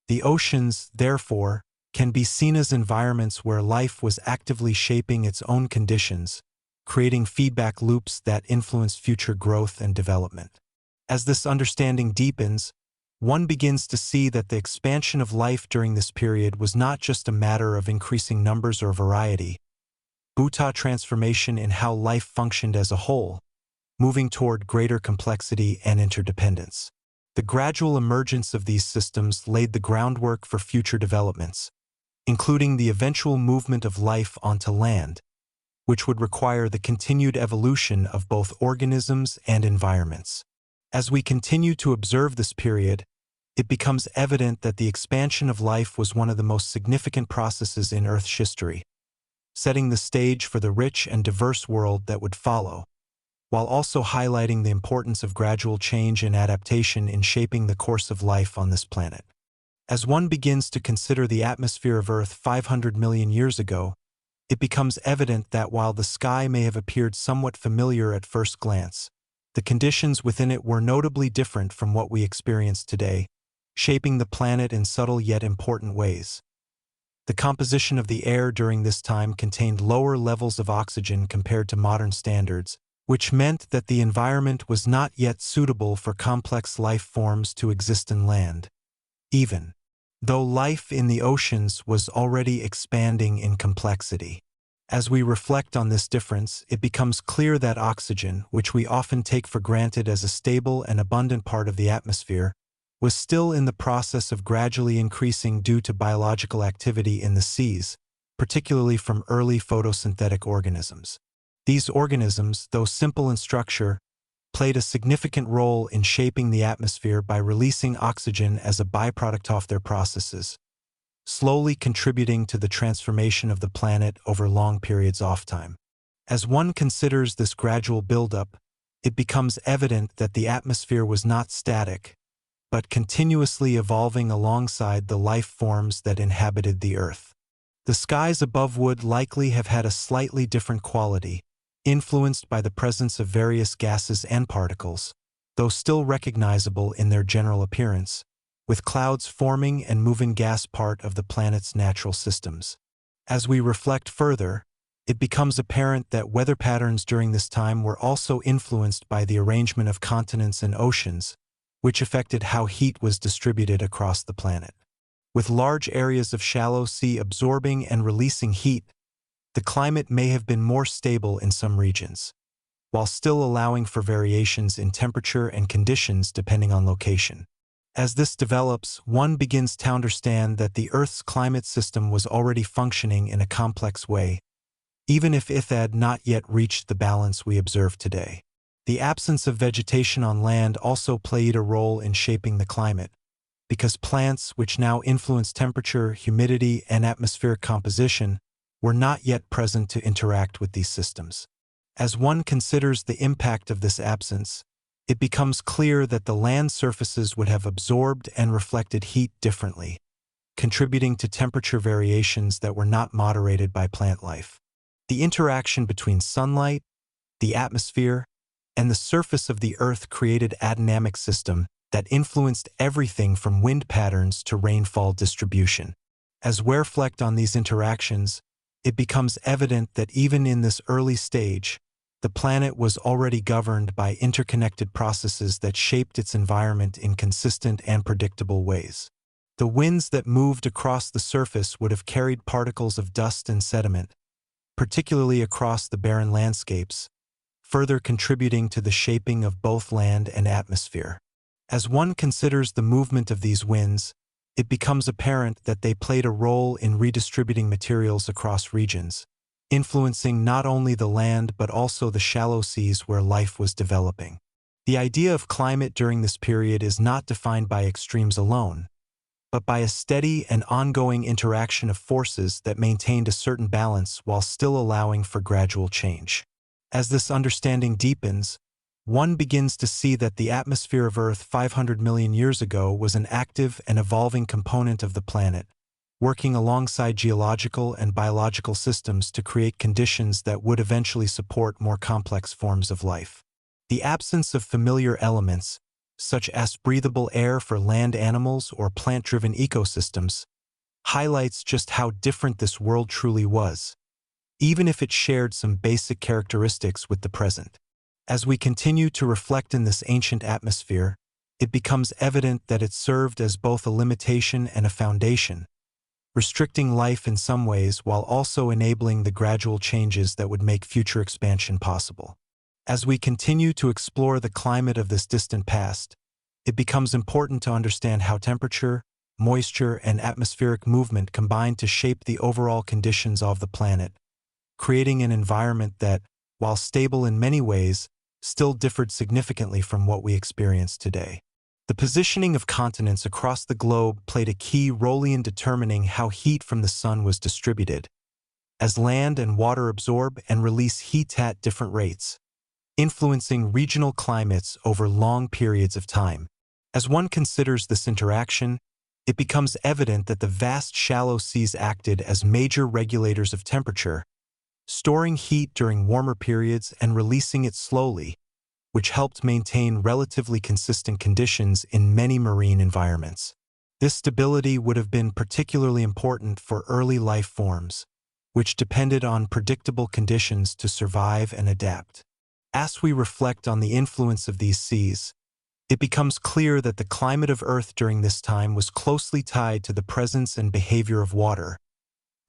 The oceans, therefore, can be seen as environments where life was actively shaping its own conditions, creating feedback loops that influence future growth and development. As this understanding deepens, one begins to see that the expansion of life during this period was not just a matter of increasing numbers or variety, but a transformation in how life functioned as a whole, moving toward greater complexity and interdependence. The gradual emergence of these systems laid the groundwork for future developments, including the eventual movement of life onto land, which would require the continued evolution of both organisms and environments. As we continue to observe this period, it becomes evident that the expansion of life was one of the most significant processes in Earth's history, setting the stage for the rich and diverse world that would follow, while also highlighting the importance of gradual change and adaptation in shaping the course of life on this planet. As one begins to consider the atmosphere of Earth 500 million years ago, it becomes evident that while the sky may have appeared somewhat familiar at first glance, the conditions within it were notably different from what we experience today, shaping the planet in subtle yet important ways. The composition of the air during this time contained lower levels of oxygen compared to modern standards, which meant that the environment was not yet suitable for complex life forms to exist in land, even though life in the oceans was already expanding in complexity. As we reflect on this difference, it becomes clear that oxygen, which we often take for granted as a stable and abundant part of the atmosphere, was still in the process of gradually increasing due to biological activity in the seas, particularly from early photosynthetic organisms. These organisms, though simple in structure, played a significant role in shaping the atmosphere by releasing oxygen as a byproduct of their processes, slowly contributing to the transformation of the planet over long periods of time. As one considers this gradual buildup, it becomes evident that the atmosphere was not static, but continuously evolving alongside the life forms that inhabited the Earth. The skies above would likely have had a slightly different quality, influenced by the presence of various gases and particles, though still recognizable in their general appearance, with clouds forming and moving gas part of the planet's natural systems. As we reflect further, it becomes apparent that weather patterns during this time were also influenced by the arrangement of continents and oceans, which affected how heat was distributed across the planet. With large areas of shallow sea absorbing and releasing heat, the climate may have been more stable in some regions, while still allowing for variations in temperature and conditions depending on location. As this develops, one begins to understand that the Earth's climate system was already functioning in a complex way, even if it had not yet reached the balance we observe today. The absence of vegetation on land also played a role in shaping the climate, because plants, which now influence temperature, humidity, and atmospheric composition, were not yet present to interact with these systems. As one considers the impact of this absence, it becomes clear that the land surfaces would have absorbed and reflected heat differently, contributing to temperature variations that were not moderated by plant life. The interaction between sunlight, the atmosphere, and the surface of the Earth created a dynamic system that influenced everything from wind patterns to rainfall distribution. As we reflect on these interactions, it becomes evident that even in this early stage, the planet was already governed by interconnected processes that shaped its environment in consistent and predictable ways. The winds that moved across the surface would have carried particles of dust and sediment, particularly across the barren landscapes, further contributing to the shaping of both land and atmosphere. As one considers the movement of these winds, it becomes apparent that they played a role in redistributing materials across regions, influencing not only the land but also the shallow seas where life was developing. The idea of climate during this period is not defined by extremes alone, but by a steady and ongoing interaction of forces that maintained a certain balance while still allowing for gradual change. As this understanding deepens, one begins to see that the atmosphere of Earth 500 million years ago was an active and evolving component of the planet, working alongside geological and biological systems to create conditions that would eventually support more complex forms of life. The absence of familiar elements, such as breathable air for land animals or plant-driven ecosystems, highlights just how different this world truly was, even if it shared some basic characteristics with the present. As we continue to reflect in this ancient atmosphere, it becomes evident that it served as both a limitation and a foundation, restricting life in some ways while also enabling the gradual changes that would make future expansion possible. As we continue to explore the climate of this distant past, it becomes important to understand how temperature, moisture, and atmospheric movement combined to shape the overall conditions of the planet, creating an environment that, while stable in many ways, still differed significantly from what we experience today. The positioning of continents across the globe played a key role in determining how heat from the sun was distributed, as land and water absorb and release heat at different rates, influencing regional climates over long periods of time. As one considers this interaction, it becomes evident that the vast shallow seas acted as major regulators of temperature, storing heat during warmer periods and releasing it slowly, which helped maintain relatively consistent conditions in many marine environments. This stability would have been particularly important for early life forms, which depended on predictable conditions to survive and adapt. As we reflect on the influence of these seas, it becomes clear that the climate of Earth during this time was closely tied to the presence and behavior of water,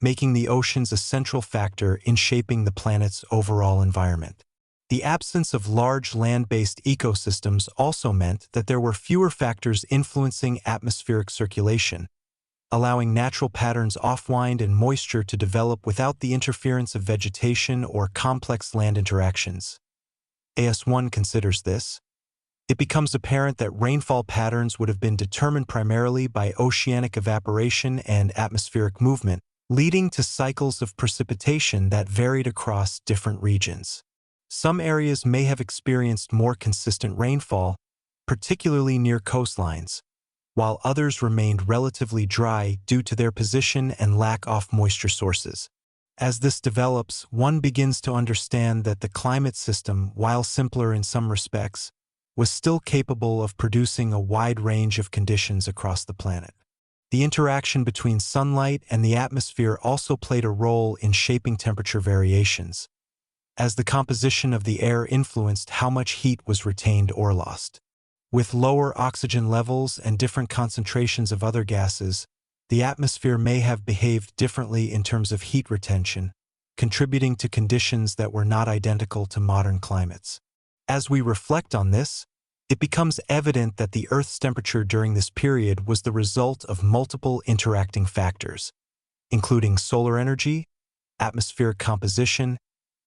making the oceans a central factor in shaping the planet's overall environment. The absence of large land-based ecosystems also meant that there were fewer factors influencing atmospheric circulation, allowing natural patterns of wind and moisture to develop without the interference of vegetation or complex land interactions. As one considers this, it becomes apparent that rainfall patterns would have been determined primarily by oceanic evaporation and atmospheric movement, leading to cycles of precipitation that varied across different regions. Some areas may have experienced more consistent rainfall, particularly near coastlines, while others remained relatively dry due to their position and lack of moisture sources. As this develops, one begins to understand that the climate system, while simpler in some respects, was still capable of producing a wide range of conditions across the planet. The interaction between sunlight and the atmosphere also played a role in shaping temperature variations, as the composition of the air influenced how much heat was retained or lost. With lower oxygen levels and different concentrations of other gases, the atmosphere may have behaved differently in terms of heat retention, contributing to conditions that were not identical to modern climates. As we reflect on this, it becomes evident that the Earth's temperature during this period was the result of multiple interacting factors, including solar energy, atmospheric composition,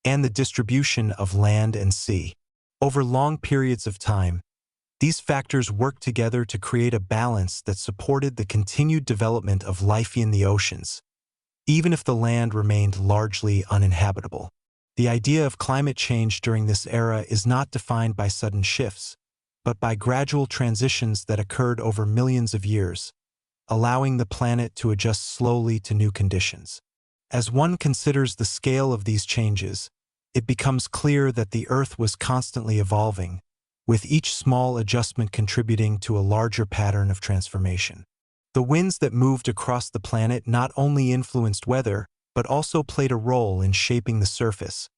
and the distribution of land and sea. Over long periods of time, these factors worked together to create a balance that supported the continued development of life in the oceans, even if the land remained largely uninhabitable. The idea of climate change during this era is not defined by sudden shifts, but by gradual transitions that occurred over millions of years, allowing the planet to adjust slowly to new conditions. As one considers the scale of these changes, it becomes clear that the Earth was constantly evolving, with each small adjustment contributing to a larger pattern of transformation. The winds that moved across the planet not only influenced weather, but also played a role in shaping the surface,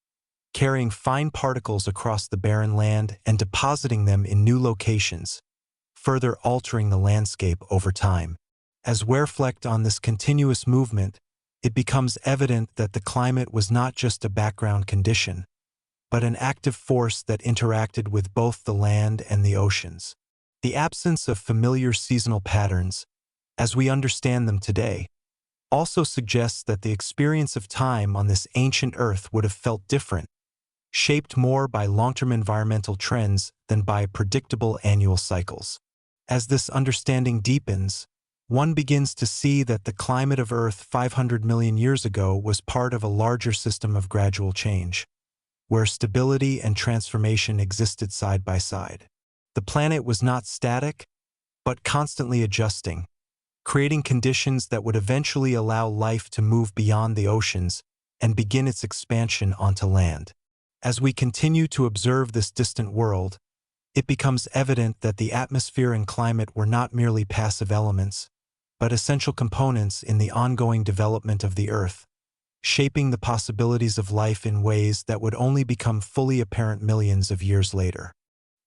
carrying fine particles across the barren land and depositing them in new locations, further altering the landscape over time. As we reflect on this continuous movement, it becomes evident that the climate was not just a background condition, but an active force that interacted with both the land and the oceans. The absence of familiar seasonal patterns, as we understand them today, also suggests that the experience of time on this ancient Earth would have felt different, shaped more by long-term environmental trends than by predictable annual cycles. As this understanding deepens, one begins to see that the climate of Earth 500 million years ago was part of a larger system of gradual change, where stability and transformation existed side by side. The planet was not static, but constantly adjusting, creating conditions that would eventually allow life to move beyond the oceans and begin its expansion onto land. As we continue to observe this distant world, it becomes evident that the atmosphere and climate were not merely passive elements, but essential components in the ongoing development of the Earth, shaping the possibilities of life in ways that would only become fully apparent millions of years later.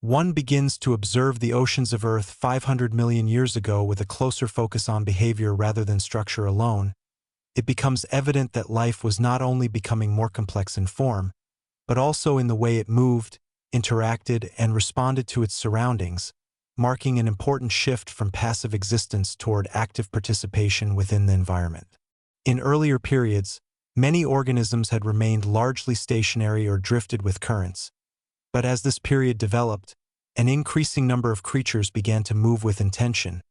One begins to observe the oceans of Earth 500 million years ago with a closer focus on behavior rather than structure alone. It becomes evident that life was not only becoming more complex in form, but also in the way it moved, interacted, and responded to its surroundings, marking an important shift from passive existence toward active participation within the environment. In earlier periods, many organisms had remained largely stationary or drifted with currents, but as this period developed, an increasing number of creatures began to move with intention,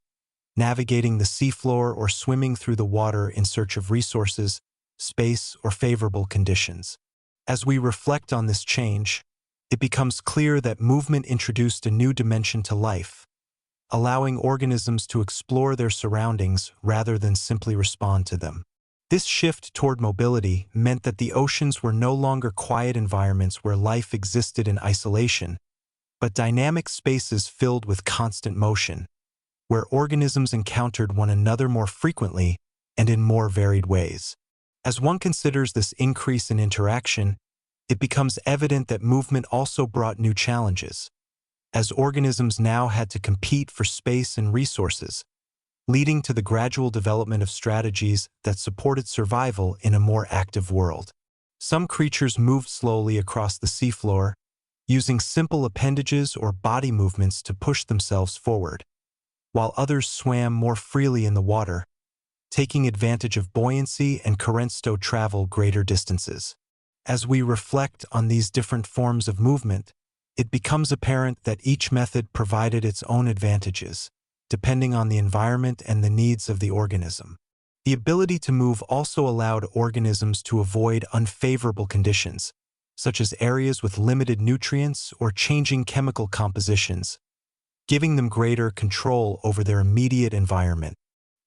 navigating the seafloor or swimming through the water in search of resources, space, or favorable conditions. As we reflect on this change, it becomes clear that movement introduced a new dimension to life, allowing organisms to explore their surroundings rather than simply respond to them. This shift toward mobility meant that the oceans were no longer quiet environments where life existed in isolation, but dynamic spaces filled with constant motion, where organisms encountered one another more frequently and in more varied ways. As one considers this increase in interaction, it becomes evident that movement also brought new challenges. As organisms now had to compete for space and resources, leading to the gradual development of strategies that supported survival in a more active world. Some creatures moved slowly across the seafloor, using simple appendages or body movements to push themselves forward, while others swam more freely in the water, taking advantage of buoyancy and currents to travel greater distances. As we reflect on these different forms of movement, it becomes apparent that each method provided its own advantages, depending on the environment and the needs of the organism. The ability to move also allowed organisms to avoid unfavorable conditions, such as areas with limited nutrients or changing chemical compositions, giving them greater control over their immediate environment.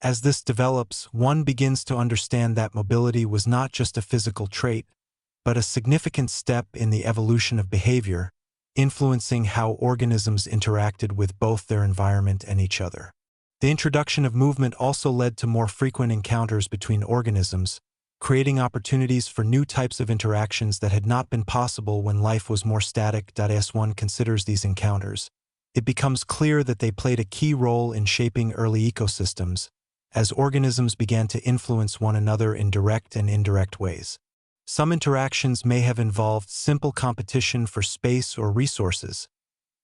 As this develops, one begins to understand that mobility was not just a physical trait, but a significant step in the evolution of behavior, influencing how organisms interacted with both their environment and each other. The introduction of movement also led to more frequent encounters between organisms, creating opportunities for new types of interactions that had not been possible when life was more static. As one considers these encounters, it becomes clear that they played a key role in shaping early ecosystems, as organisms began to influence one another in direct and indirect ways. Some interactions may have involved simple competition for space or resources,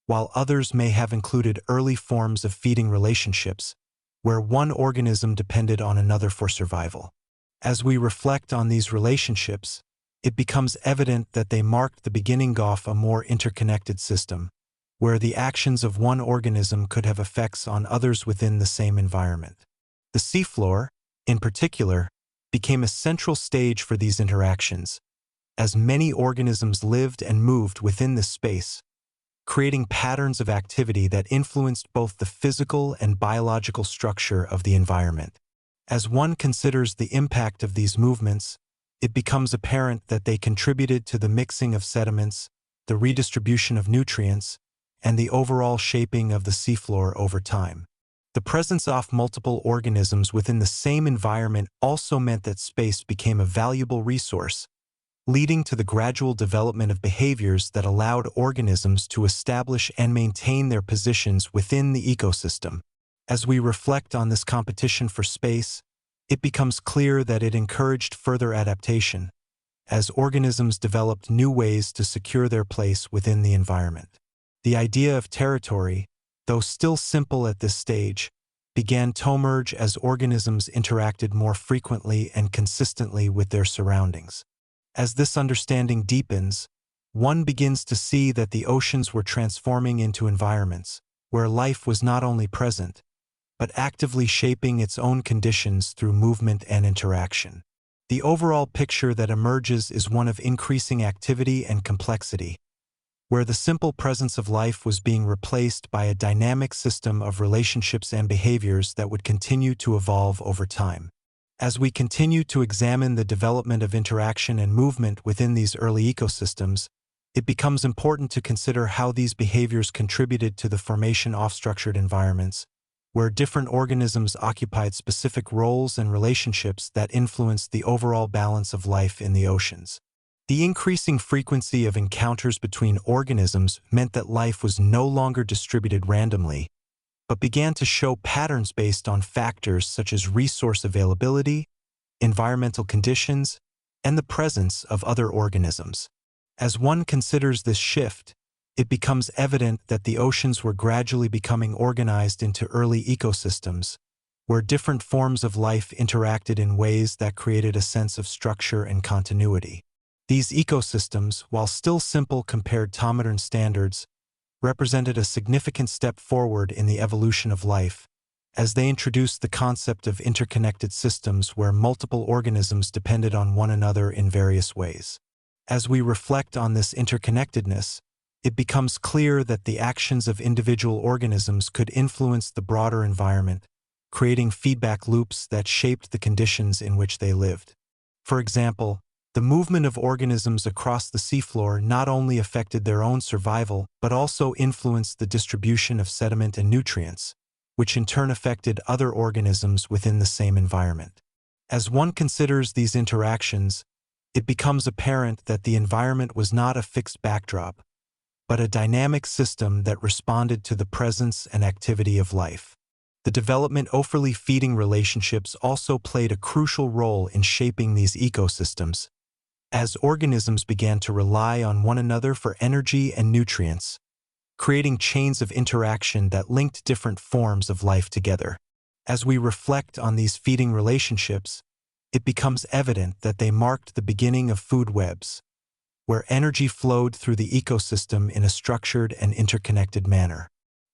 while others may have included early forms of feeding relationships, where one organism depended on another for survival. As we reflect on these relationships, it becomes evident that they marked the beginning of a more interconnected system, where the actions of one organism could have effects on others within the same environment. The seafloor, in particular, became a central stage for these interactions, as many organisms lived and moved within this space, creating patterns of activity that influenced both the physical and biological structure of the environment. As one considers the impact of these movements, it becomes apparent that they contributed to the mixing of sediments, the redistribution of nutrients, and the overall shaping of the seafloor over time. The presence of multiple organisms within the same environment also meant that space became a valuable resource, leading to the gradual development of behaviors that allowed organisms to establish and maintain their positions within the ecosystem. As we reflect on this competition for space, it becomes clear that it encouraged further adaptation, as organisms developed new ways to secure their place within the environment. The idea of territory, though still simple at this stage, began to emerge as organisms interacted more frequently and consistently with their surroundings. As this understanding deepens, one begins to see that the oceans were transforming into environments where life was not only present, but actively shaping its own conditions through movement and interaction. The overall picture that emerges is one of increasing activity and complexity, where the simple presence of life was being replaced by a dynamic system of relationships and behaviors that would continue to evolve over time. As we continue to examine the development of interaction and movement within these early ecosystems, it becomes important to consider how these behaviors contributed to the formation of structured environments, where different organisms occupied specific roles and relationships that influenced the overall balance of life in the oceans. The increasing frequency of encounters between organisms meant that life was no longer distributed randomly, but began to show patterns based on factors such as resource availability, environmental conditions, and the presence of other organisms. As one considers this shift, it becomes evident that the oceans were gradually becoming organized into early ecosystems, where different forms of life interacted in ways that created a sense of structure and continuity. These ecosystems, while still simple compared to modern standards, represented a significant step forward in the evolution of life, as they introduced the concept of interconnected systems where multiple organisms depended on one another in various ways. As we reflect on this interconnectedness, it becomes clear that the actions of individual organisms could influence the broader environment, creating feedback loops that shaped the conditions in which they lived. For example, the movement of organisms across the seafloor not only affected their own survival, but also influenced the distribution of sediment and nutrients, which in turn affected other organisms within the same environment. As one considers these interactions, it becomes apparent that the environment was not a fixed backdrop, but a dynamic system that responded to the presence and activity of life. The development of early feeding relationships also played a crucial role in shaping these ecosystems, as organisms began to rely on one another for energy and nutrients, creating chains of interaction that linked different forms of life together. As we reflect on these feeding relationships, it becomes evident that they marked the beginning of food webs, where energy flowed through the ecosystem in a structured and interconnected manner.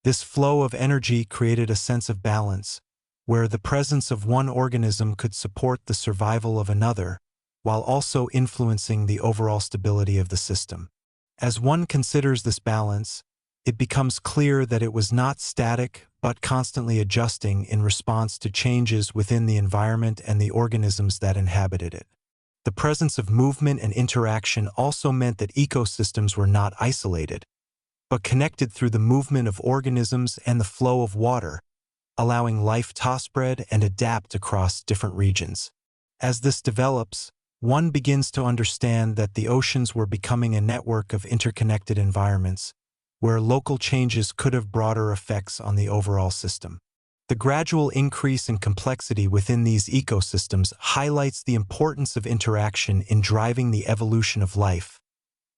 This flow of energy created a sense of balance, where the presence of one organism could support the survival of another, while also influencing the overall stability of the system. As one considers this balance, it becomes clear that it was not static but constantly adjusting in response to changes within the environment and the organisms that inhabited it. The presence of movement and interaction also meant that ecosystems were not isolated, but connected through the movement of organisms and the flow of water, allowing life to spread and adapt across different regions. As this develops, one begins to understand that the oceans were becoming a network of interconnected environments, where local changes could have broader effects on the overall system. The gradual increase in complexity within these ecosystems highlights the importance of interaction in driving the evolution of life,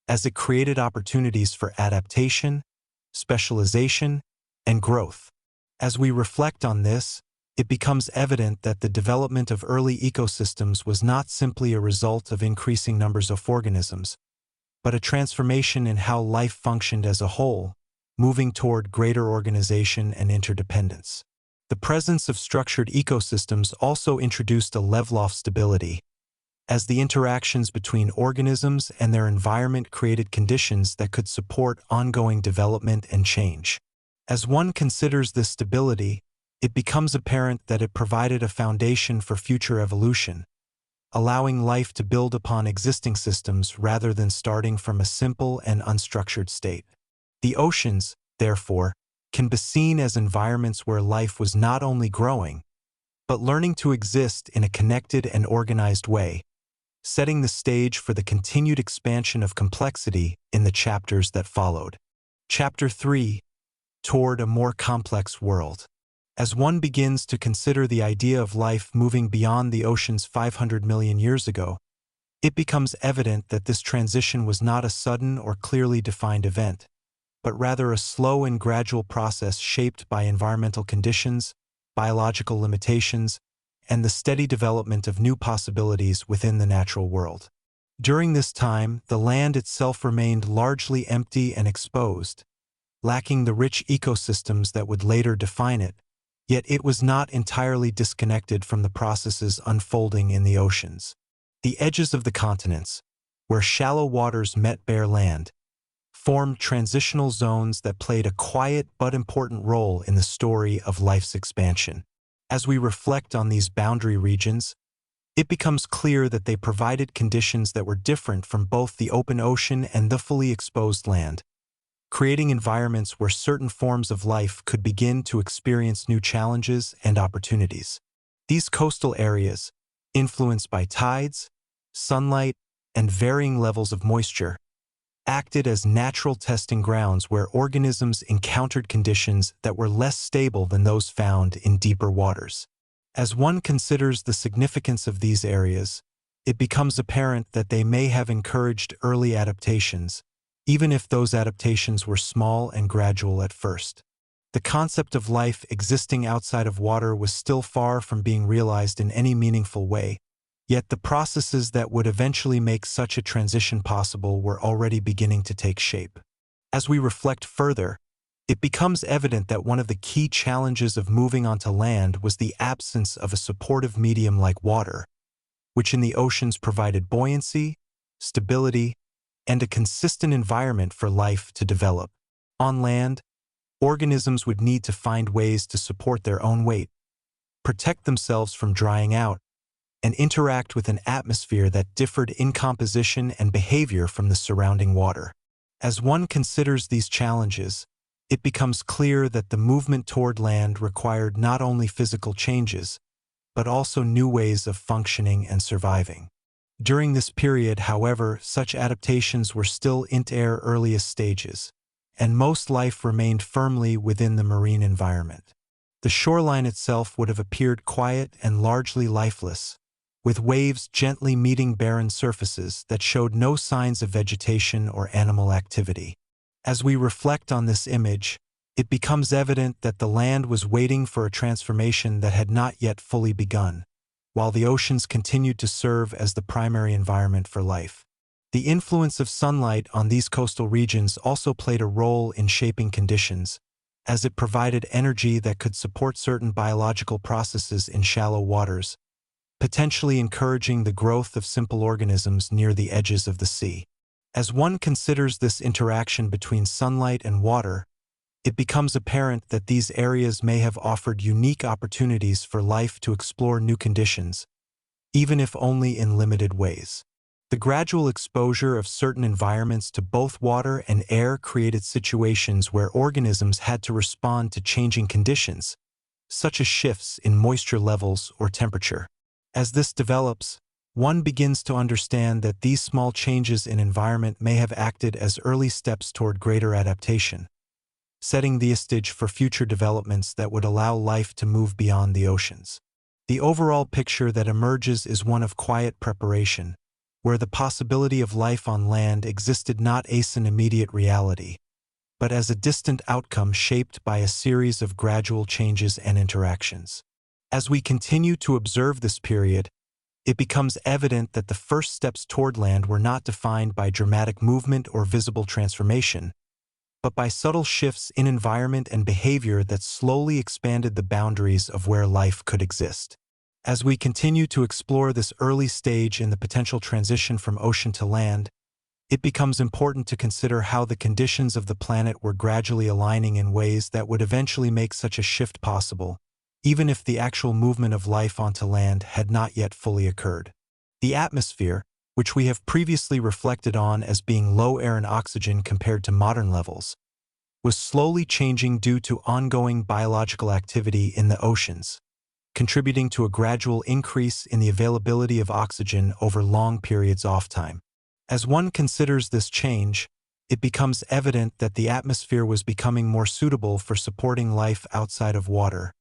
as it created opportunities for adaptation, specialization, and growth. As we reflect on this, it becomes evident that the development of early ecosystems was not simply a result of increasing numbers of organisms, but a transformation in how life functioned as a whole, moving toward greater organization and interdependence. The presence of structured ecosystems also introduced a level of stability, as the interactions between organisms and their environment created conditions that could support ongoing development and change. As one considers this stability, it becomes apparent that it provided a foundation for future evolution, allowing life to build upon existing systems rather than starting from a simple and unstructured state. The oceans, therefore, can be seen as environments where life was not only growing, but learning to exist in a connected and organized way, setting the stage for the continued expansion of complexity in the chapters that followed. Chapter 3: Toward a More Complex World. As one begins to consider the idea of life moving beyond the oceans 500 million years ago, it becomes evident that this transition was not a sudden or clearly defined event, but rather a slow and gradual process shaped by environmental conditions, biological limitations, and the steady development of new possibilities within the natural world. During this time, the land itself remained largely empty and exposed, lacking the rich ecosystems that would later define it. Yet it was not entirely disconnected from the processes unfolding in the oceans. The edges of the continents, where shallow waters met bare land, formed transitional zones that played a quiet but important role in the story of life's expansion. As we reflect on these boundary regions, it becomes clear that they provided conditions that were different from both the open ocean and the fully exposed land, creating environments where certain forms of life could begin to experience new challenges and opportunities. These coastal areas, influenced by tides, sunlight, and varying levels of moisture, acted as natural testing grounds where organisms encountered conditions that were less stable than those found in deeper waters. As one considers the significance of these areas, it becomes apparent that they may have encouraged early adaptations, even if those adaptations were small and gradual at first. The concept of life existing outside of water was still far from being realized in any meaningful way, yet the processes that would eventually make such a transition possible were already beginning to take shape. As we reflect further, it becomes evident that one of the key challenges of moving onto land was the absence of a supportive medium like water, which in the oceans provided buoyancy, stability, and a consistent environment for life to develop. On land, organisms would need to find ways to support their own weight, protect themselves from drying out, and interact with an atmosphere that differed in composition and behavior from the surrounding water. As one considers these challenges, it becomes clear that the movement toward land required not only physical changes, but also new ways of functioning and surviving. During this period, however, such adaptations were still in their earliest stages, and most life remained firmly within the marine environment. the shoreline itself would have appeared quiet and largely lifeless, with waves gently meeting barren surfaces that showed no signs of vegetation or animal activity. As we reflect on this image, it becomes evident that the land was waiting for a transformation that had not yet fully begun, while the oceans continued to serve as the primary environment for life. The influence of sunlight on these coastal regions also played a role in shaping conditions, as it provided energy that could support certain biological processes in shallow waters, potentially encouraging the growth of simple organisms near the edges of the sea. As one considers this interaction between sunlight and water, it becomes apparent that these areas may have offered unique opportunities for life to explore new conditions, even if only in limited ways. The gradual exposure of certain environments to both water and air created situations where organisms had to respond to changing conditions, such as shifts in moisture levels or temperature. As this develops, one begins to understand that these small changes in environment may have acted as early steps toward greater adaptation, setting the stage for future developments that would allow life to move beyond the oceans. The overall picture that emerges is one of quiet preparation, where the possibility of life on land existed not as an immediate reality, but as a distant outcome shaped by a series of gradual changes and interactions. As we continue to observe this period, it becomes evident that the first steps toward land were not defined by dramatic movement or visible transformation, but by subtle shifts in environment and behavior that slowly expanded the boundaries of where life could exist. As we continue to explore this early stage in the potential transition from ocean to land, it becomes important to consider how the conditions of the planet were gradually aligning in ways that would eventually make such a shift possible, even if the actual movement of life onto land had not yet fully occurred. The atmosphere, which we have previously reflected on as being low air and oxygen compared to modern levels, was slowly changing due to ongoing biological activity in the oceans, contributing to a gradual increase in the availability of oxygen over long periods off time. As one considers this change, it becomes evident that the atmosphere was becoming more suitable for supporting life outside of water,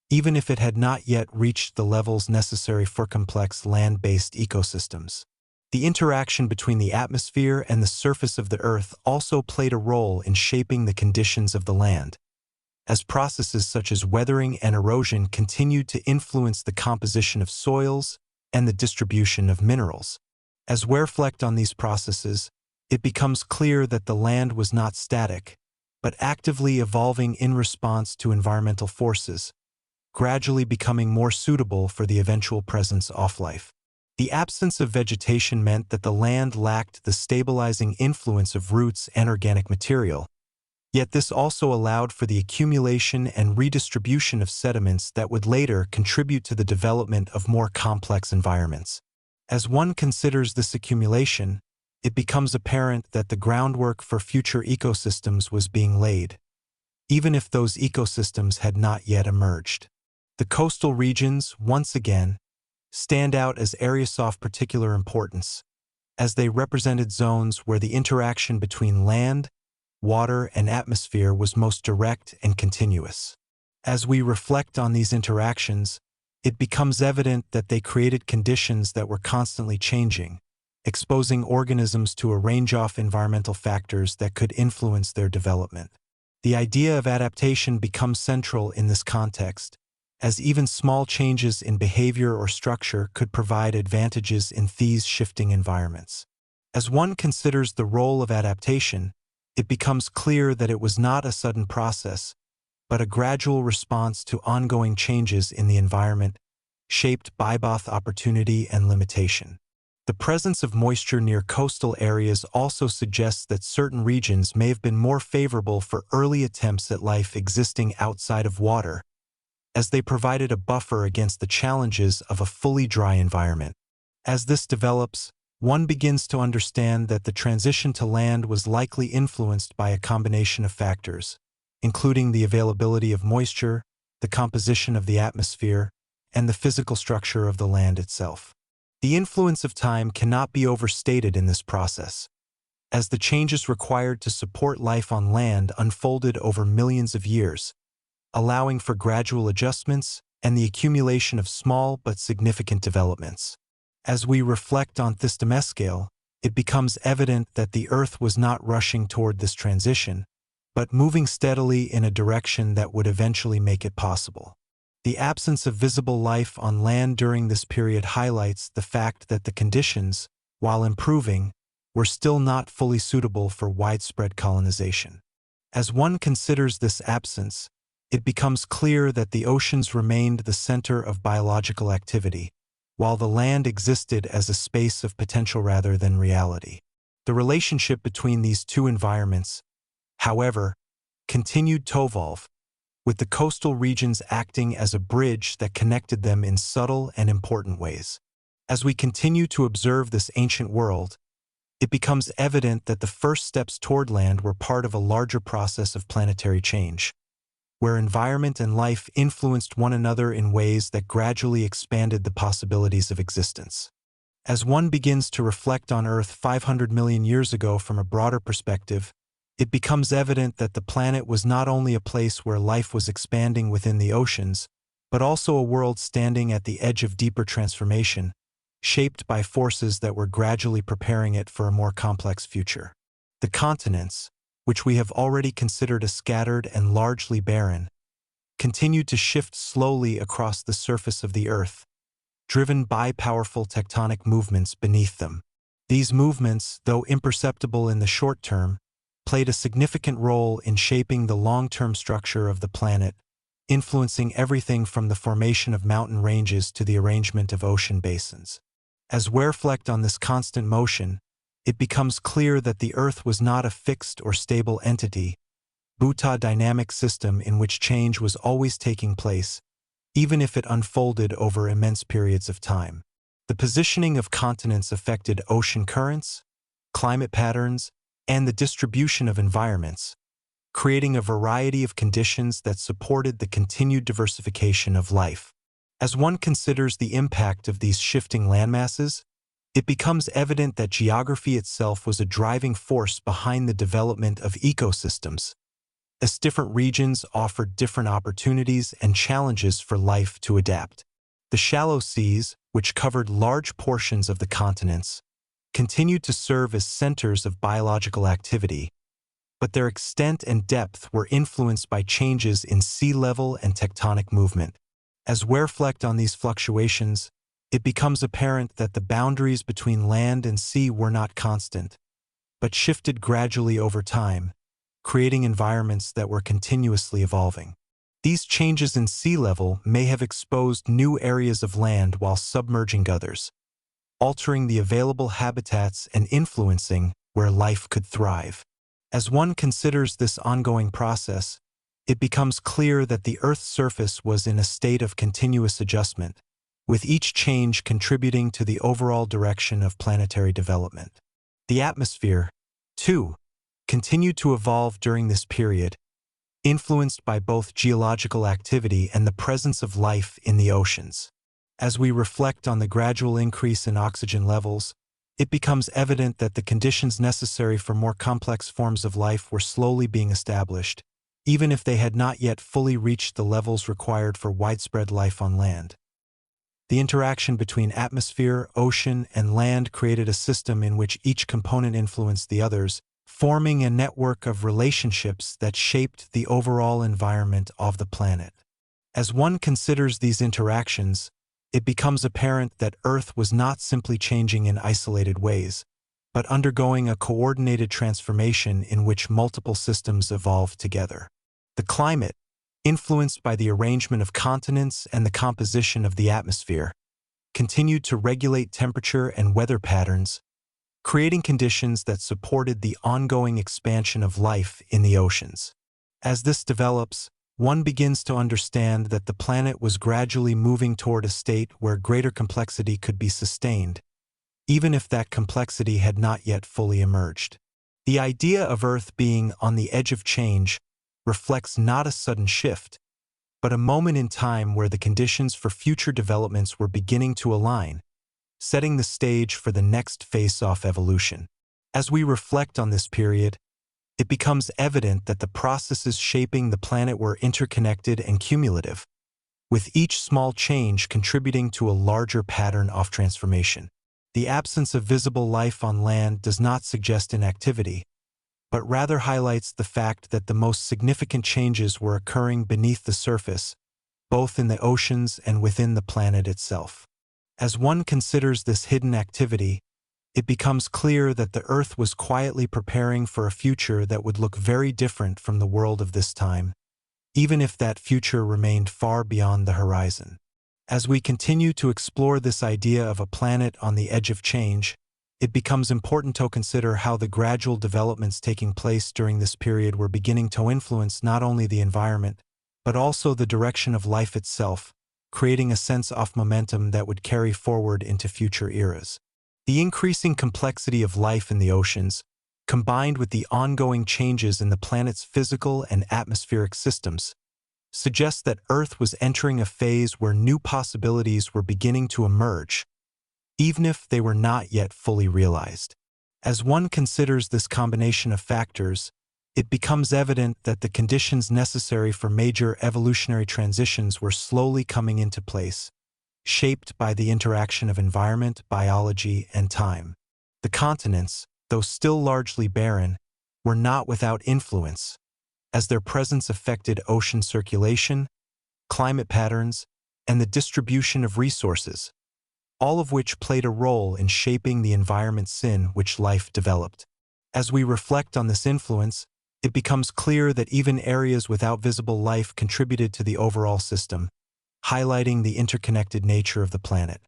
even if it had not yet reached the levels necessary for complex land-based ecosystems. The interaction between the atmosphere and the surface of the Earth also played a role in shaping the conditions of the land, as processes such as weathering and erosion continued to influence the composition of soils and the distribution of minerals. As we reflect on these processes, it becomes clear that the land was not static, but actively evolving in response to environmental forces, gradually becoming more suitable for the eventual presence of life. The absence of vegetation meant that the land lacked the stabilizing influence of roots and organic material, yet this also allowed for the accumulation and redistribution of sediments that would later contribute to the development of more complex environments. As one considers this accumulation, it becomes apparent that the groundwork for future ecosystems was being laid, even if those ecosystems had not yet emerged. The coastal regions, once again, stand out as areas of particular importance, as they represented zones where the interaction between land, water, and atmosphere was most direct and continuous. As we reflect on these interactions, it becomes evident that they created conditions that were constantly changing, exposing organisms to a range of environmental factors that could influence their development. The idea of adaptation becomes central in this context, as even small changes in behavior or structure could provide advantages in these shifting environments. As one considers the role of adaptation, it becomes clear that it was not a sudden process, but a gradual response to ongoing changes in the environment, shaped by both opportunity and limitation. The presence of moisture near coastal areas also suggests that certain regions may have been more favorable for early attempts at life existing outside of water, as they provided a buffer against the challenges of a fully dry environment. As this develops, one begins to understand that the transition to land was likely influenced by a combination of factors, including the availability of moisture, the composition of the atmosphere, and the physical structure of the land itself. The influence of time cannot be overstated in this process, as the changes required to support life on land unfolded over millions of years, allowing for gradual adjustments and the accumulation of small but significant developments. As we reflect on this timescale, it becomes evident that the Earth was not rushing toward this transition, but moving steadily in a direction that would eventually make it possible. The absence of visible life on land during this period highlights the fact that the conditions, while improving, were still not fully suitable for widespread colonization. As one considers this absence, it becomes clear that the oceans remained the center of biological activity, while the land existed as a space of potential rather than reality. The relationship between these two environments, however, continued to evolve, with the coastal regions acting as a bridge that connected them in subtle and important ways. As we continue to observe this ancient world, it becomes evident that the first steps toward land were part of a larger process of planetary change, where environment and life influenced one another in ways that gradually expanded the possibilities of existence. As one begins to reflect on Earth 500 million years ago from a broader perspective, it becomes evident that the planet was not only a place where life was expanding within the oceans, but also a world standing at the edge of deeper transformation, shaped by forces that were gradually preparing it for a more complex future. The continents, which we have already considered a scattered and largely barren, continued to shift slowly across the surface of the Earth, driven by powerful tectonic movements beneath them. These movements, though imperceptible in the short term, played a significant role in shaping the long-term structure of the planet, influencing everything from the formation of mountain ranges to the arrangement of ocean basins. As we reflect on this constant motion, it becomes clear that the Earth was not a fixed or stable entity, but a dynamic system in which change was always taking place, even if it unfolded over immense periods of time. The positioning of continents affected ocean currents, climate patterns, and the distribution of environments, creating a variety of conditions that supported the continued diversification of life. As one considers the impact of these shifting landmasses, it becomes evident that geography itself was a driving force behind the development of ecosystems, as different regions offered different opportunities and challenges for life to adapt. The shallow seas, which covered large portions of the continents, continued to serve as centers of biological activity, but their extent and depth were influenced by changes in sea level and tectonic movement. As we reflect on these fluctuations, it becomes apparent that the boundaries between land and sea were not constant, but shifted gradually over time, creating environments that were continuously evolving. These changes in sea level may have exposed new areas of land while submerging others, altering the available habitats and influencing where life could thrive. As one considers this ongoing process, it becomes clear that the Earth's surface was in a state of continuous adjustment, with each change contributing to the overall direction of planetary development. The atmosphere, too, continued to evolve during this period, influenced by both geological activity and the presence of life in the oceans. As we reflect on the gradual increase in oxygen levels, it becomes evident that the conditions necessary for more complex forms of life were slowly being established, even if they had not yet fully reached the levels required for widespread life on land. The interaction between atmosphere, ocean, and land created a system in which each component influenced the others, forming a network of relationships that shaped the overall environment of the planet. As one considers these interactions, it becomes apparent that Earth was not simply changing in isolated ways, but undergoing a coordinated transformation in which multiple systems evolved together. The climate, influenced by the arrangement of continents and the composition of the atmosphere, continued to regulate temperature and weather patterns, creating conditions that supported the ongoing expansion of life in the oceans. As this develops, one begins to understand that the planet was gradually moving toward a state where greater complexity could be sustained, even if that complexity had not yet fully emerged. The idea of Earth being on the edge of change reflects not a sudden shift, but a moment in time where the conditions for future developments were beginning to align, setting the stage for the next face-off evolution. As we reflect on this period, it becomes evident that the processes shaping the planet were interconnected and cumulative, with each small change contributing to a larger pattern of transformation. The absence of visible life on land does not suggest inactivity, but rather highlights the fact that the most significant changes were occurring beneath the surface, both in the oceans and within the planet itself. As one considers this hidden activity, it becomes clear that the Earth was quietly preparing for a future that would look very different from the world of this time, even if that future remained far beyond the horizon. As we continue to explore this idea of a planet on the edge of change, it becomes important to consider how the gradual developments taking place during this period were beginning to influence not only the environment, but also the direction of life itself, creating a sense of momentum that would carry forward into future eras. The increasing complexity of life in the oceans, combined with the ongoing changes in the planet's physical and atmospheric systems, suggests that Earth was entering a phase where new possibilities were beginning to emerge, even if they were not yet fully realized. As one considers this combination of factors, it becomes evident that the conditions necessary for major evolutionary transitions were slowly coming into place, shaped by the interaction of environment, biology, and time. The continents, though still largely barren, were not without influence, as their presence affected ocean circulation, climate patterns, and the distribution of resources, all of which played a role in shaping the environments in which life developed. As we reflect on this influence, it becomes clear that even areas without visible life contributed to the overall system, highlighting the interconnected nature of the planet.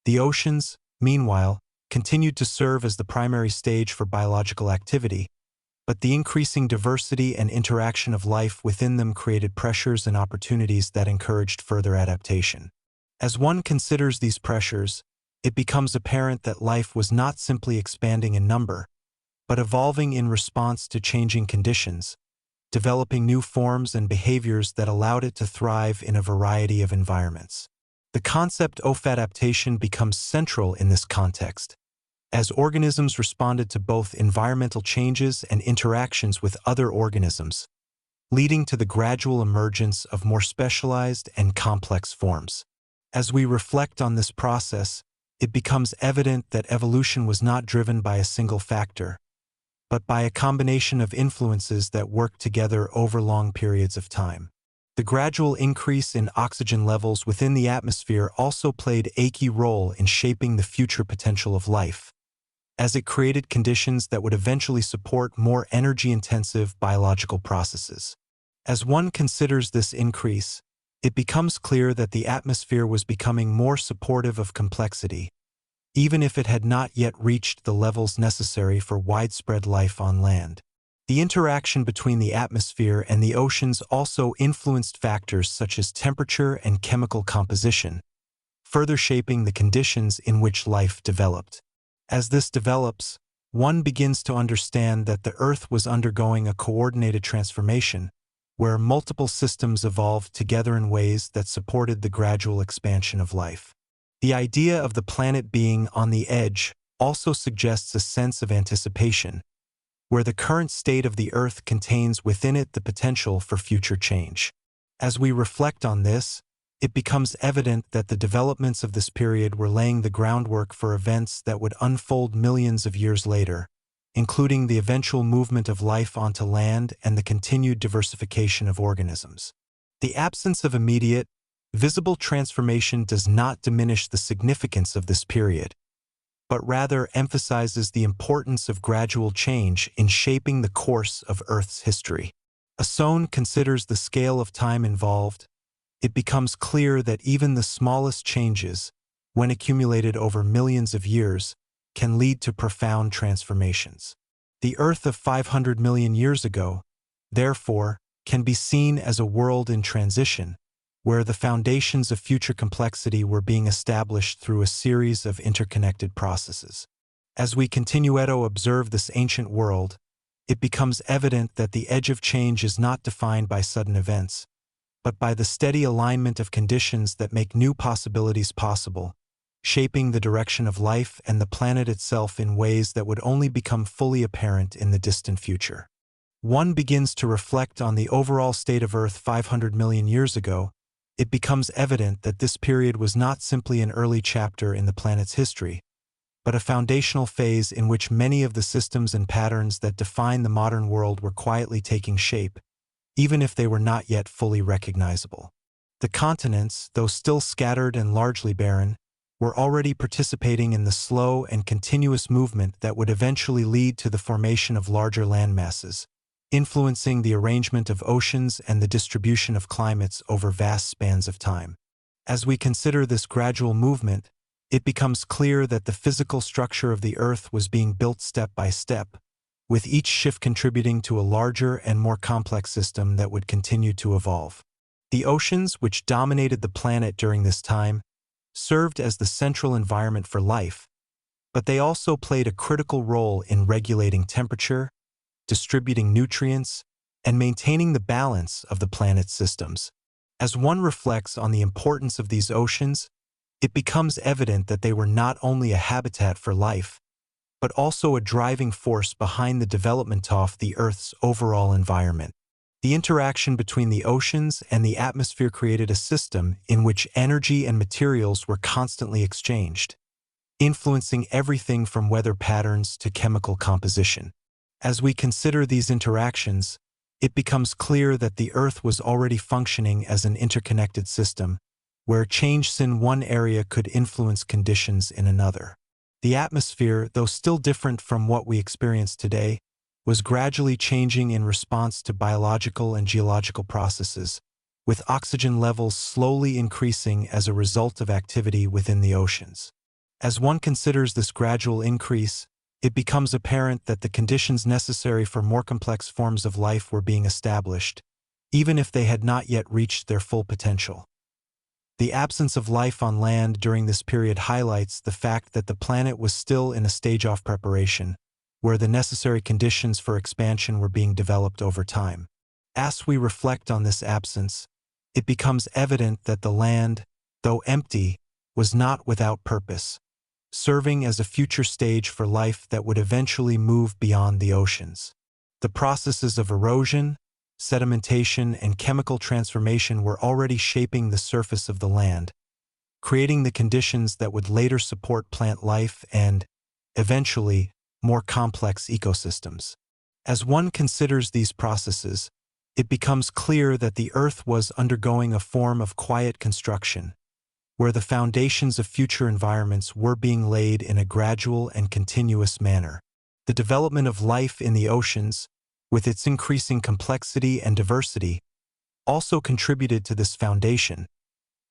The oceans, meanwhile, continued to serve as the primary stage for biological activity, but the increasing diversity and interaction of life within them created pressures and opportunities that encouraged further adaptation. As one considers these pressures, it becomes apparent that life was not simply expanding in number, but evolving in response to changing conditions, developing new forms and behaviors that allowed it to thrive in a variety of environments. The concept of adaptation becomes central in this context, as organisms responded to both environmental changes and interactions with other organisms, leading to the gradual emergence of more specialized and complex forms. As we reflect on this process, it becomes evident that evolution was not driven by a single factor, but by a combination of influences that work together over long periods of time. The gradual increase in oxygen levels within the atmosphere also played a key role in shaping the future potential of life, as it created conditions that would eventually support more energy-intensive biological processes. As one considers this increase, it becomes clear that the atmosphere was becoming more supportive of complexity, even if it had not yet reached the levels necessary for widespread life on land. The interaction between the atmosphere and the oceans also influenced factors such as temperature and chemical composition, further shaping the conditions in which life developed. As this develops, one begins to understand that the Earth was undergoing a coordinated transformation, where multiple systems evolved together in ways that supported the gradual expansion of life. The idea of the planet being on the edge also suggests a sense of anticipation, where the current state of the Earth contains within it the potential for future change. As we reflect on this, it becomes evident that the developments of this period were laying the groundwork for events that would unfold millions of years later, including the eventual movement of life onto land and the continued diversification of organisms. The absence of immediate, visible transformation does not diminish the significance of this period, but rather emphasizes the importance of gradual change in shaping the course of Earth's history. As one considers the scale of time involved, it becomes clear that even the smallest changes, when accumulated over millions of years, can lead to profound transformations. The Earth of 500 million years ago, therefore, can be seen as a world in transition, where the foundations of future complexity were being established through a series of interconnected processes. As we continue to observe this ancient world, it becomes evident that the edge of change is not defined by sudden events, but by the steady alignment of conditions that make new possibilities possible, shaping the direction of life and the planet itself in ways that would only become fully apparent in the distant future. One begins to reflect on the overall state of Earth 500 million years ago, it becomes evident that this period was not simply an early chapter in the planet's history, but a foundational phase in which many of the systems and patterns that define the modern world were quietly taking shape, even if they were not yet fully recognizable. The continents, though still scattered and largely barren, were already participating in the slow and continuous movement that would eventually lead to the formation of larger landmasses, influencing the arrangement of oceans and the distribution of climates over vast spans of time. As we consider this gradual movement, it becomes clear that the physical structure of the Earth was being built step by step, with each shift contributing to a larger and more complex system that would continue to evolve. The oceans, which dominated the planet during this time, served as the central environment for life, but they also played a critical role in regulating temperature, distributing nutrients, and maintaining the balance of the planet's systems. As one reflects on the importance of these oceans, it becomes evident that they were not only a habitat for life, but also a driving force behind the development of the Earth's overall environment. The interaction between the oceans and the atmosphere created a system in which energy and materials were constantly exchanged, influencing everything from weather patterns to chemical composition. As we consider these interactions, it becomes clear that the Earth was already functioning as an interconnected system, where changes in one area could influence conditions in another. The atmosphere, though still different from what we experience today, was gradually changing in response to biological and geological processes, with oxygen levels slowly increasing as a result of activity within the oceans. As one considers this gradual increase, it becomes apparent that the conditions necessary for more complex forms of life were being established, even if they had not yet reached their full potential. The absence of life on land during this period highlights the fact that the planet was still in a stage of preparation, where the necessary conditions for expansion were being developed over time. As we reflect on this absence, it becomes evident that the land, though empty, was not without purpose, serving as a future stage for life that would eventually move beyond the oceans. The processes of erosion, sedimentation, and chemical transformation were already shaping the surface of the land, creating the conditions that would later support plant life and, eventually, more complex ecosystems. As one considers these processes, it becomes clear that the Earth was undergoing a form of quiet construction, where the foundations of future environments were being laid in a gradual and continuous manner. The development of life in the oceans, with its increasing complexity and diversity, also contributed to this foundation,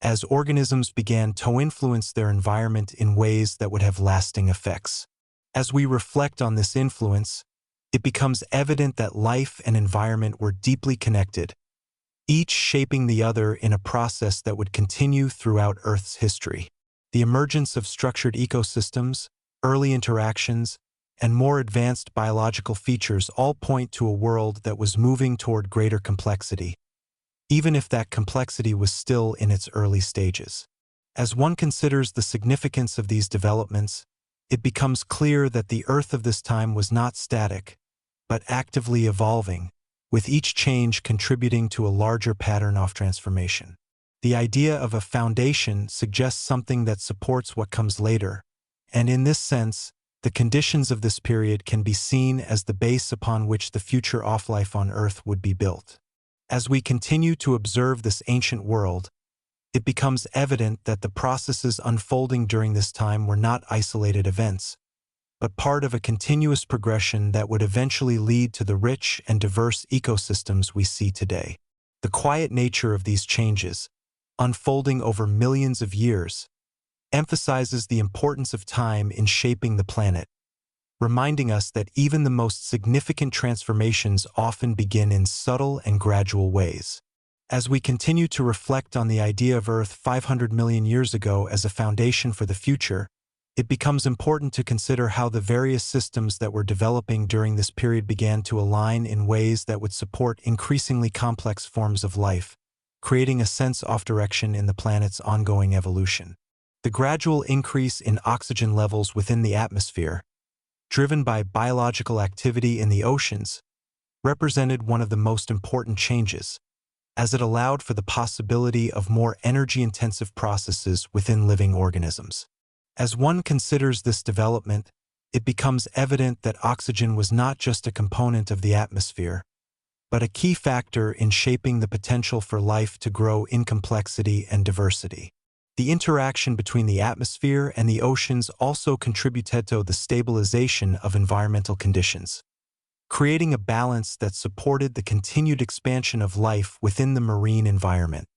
as organisms began to influence their environment in ways that would have lasting effects. As we reflect on this influence, it becomes evident that life and environment were deeply connected, each shaping the other in a process that would continue throughout Earth's history. The emergence of structured ecosystems, early interactions, and more advanced biological features all point to a world that was moving toward greater complexity, even if that complexity was still in its early stages. As one considers the significance of these developments, it becomes clear that the Earth of this time was not static, but actively evolving, with each change contributing to a larger pattern of transformation. The idea of a foundation suggests something that supports what comes later, and in this sense, the conditions of this period can be seen as the base upon which the future of life on Earth would be built. As we continue to observe this ancient world, it becomes evident that the processes unfolding during this time were not isolated events, but part of a continuous progression that would eventually lead to the rich and diverse ecosystems we see today. The quiet nature of these changes, unfolding over millions of years, emphasizes the importance of time in shaping the planet, reminding us that even the most significant transformations often begin in subtle and gradual ways. As we continue to reflect on the idea of Earth 500 million years ago as a foundation for the future, it becomes important to consider how the various systems that were developing during this period began to align in ways that would support increasingly complex forms of life, creating a sense of direction in the planet's ongoing evolution. The gradual increase in oxygen levels within the atmosphere, driven by biological activity in the oceans, represented one of the most important changes, as it allowed for the possibility of more energy-intensive processes within living organisms. As one considers this development, it becomes evident that oxygen was not just a component of the atmosphere, but a key factor in shaping the potential for life to grow in complexity and diversity. The interaction between the atmosphere and the oceans also contributed to the stabilization of environmental conditions, creating a balance that supported the continued expansion of life within the marine environment.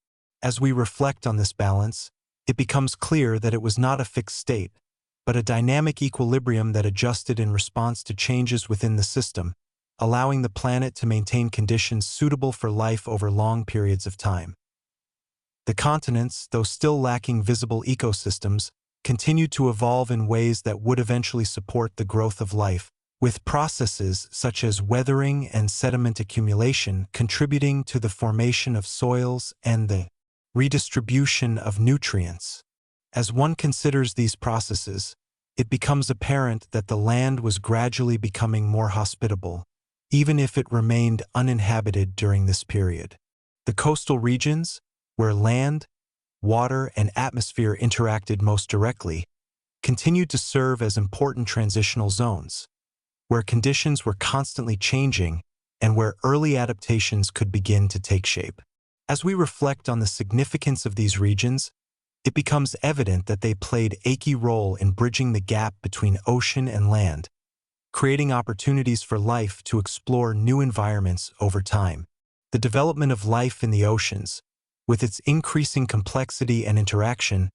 As we reflect on this balance, it becomes clear that it was not a fixed state, but a dynamic equilibrium that adjusted in response to changes within the system, allowing the planet to maintain conditions suitable for life over long periods of time. The continents, though still lacking visible ecosystems, continued to evolve in ways that would eventually support the growth of life, with processes such as weathering and sediment accumulation contributing to the formation of soils and the redistribution of nutrients. As one considers these processes, it becomes apparent that the land was gradually becoming more hospitable, even if it remained uninhabited during this period. The coastal regions, where land, water, and atmosphere interacted most directly, continued to serve as important transitional zones, where conditions were constantly changing and where early adaptations could begin to take shape. As we reflect on the significance of these regions, it becomes evident that they played a key role in bridging the gap between ocean and land, creating opportunities for life to explore new environments over time. The development of life in the oceans, with its increasing complexity and interaction,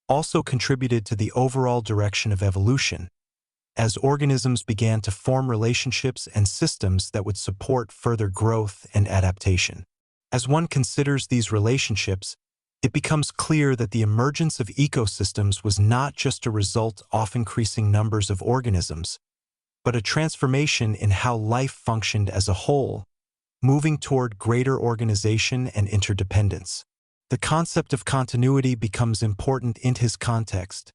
also contributed to the overall direction of evolution, as organisms began to form relationships and systems that would support further growth and adaptation. As one considers these relationships, it becomes clear that the emergence of ecosystems was not just a result of increasing numbers of organisms, but a transformation in how life functioned as a whole, moving toward greater organization and interdependence. The concept of continuity becomes important in his context,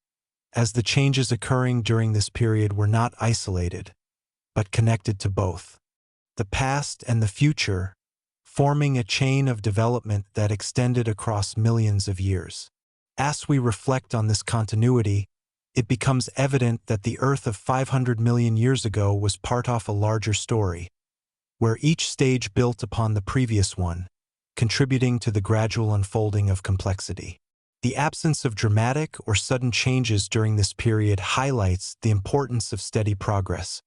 as the changes occurring during this period were not isolated, but connected to both the past and the future, forming a chain of development that extended across millions of years. As we reflect on this continuity, it becomes evident that the Earth of 500 million years ago was part of a larger story, where each stage built upon the previous one, contributing to the gradual unfolding of complexity. The absence of dramatic or sudden changes during this period highlights the importance of steady progress,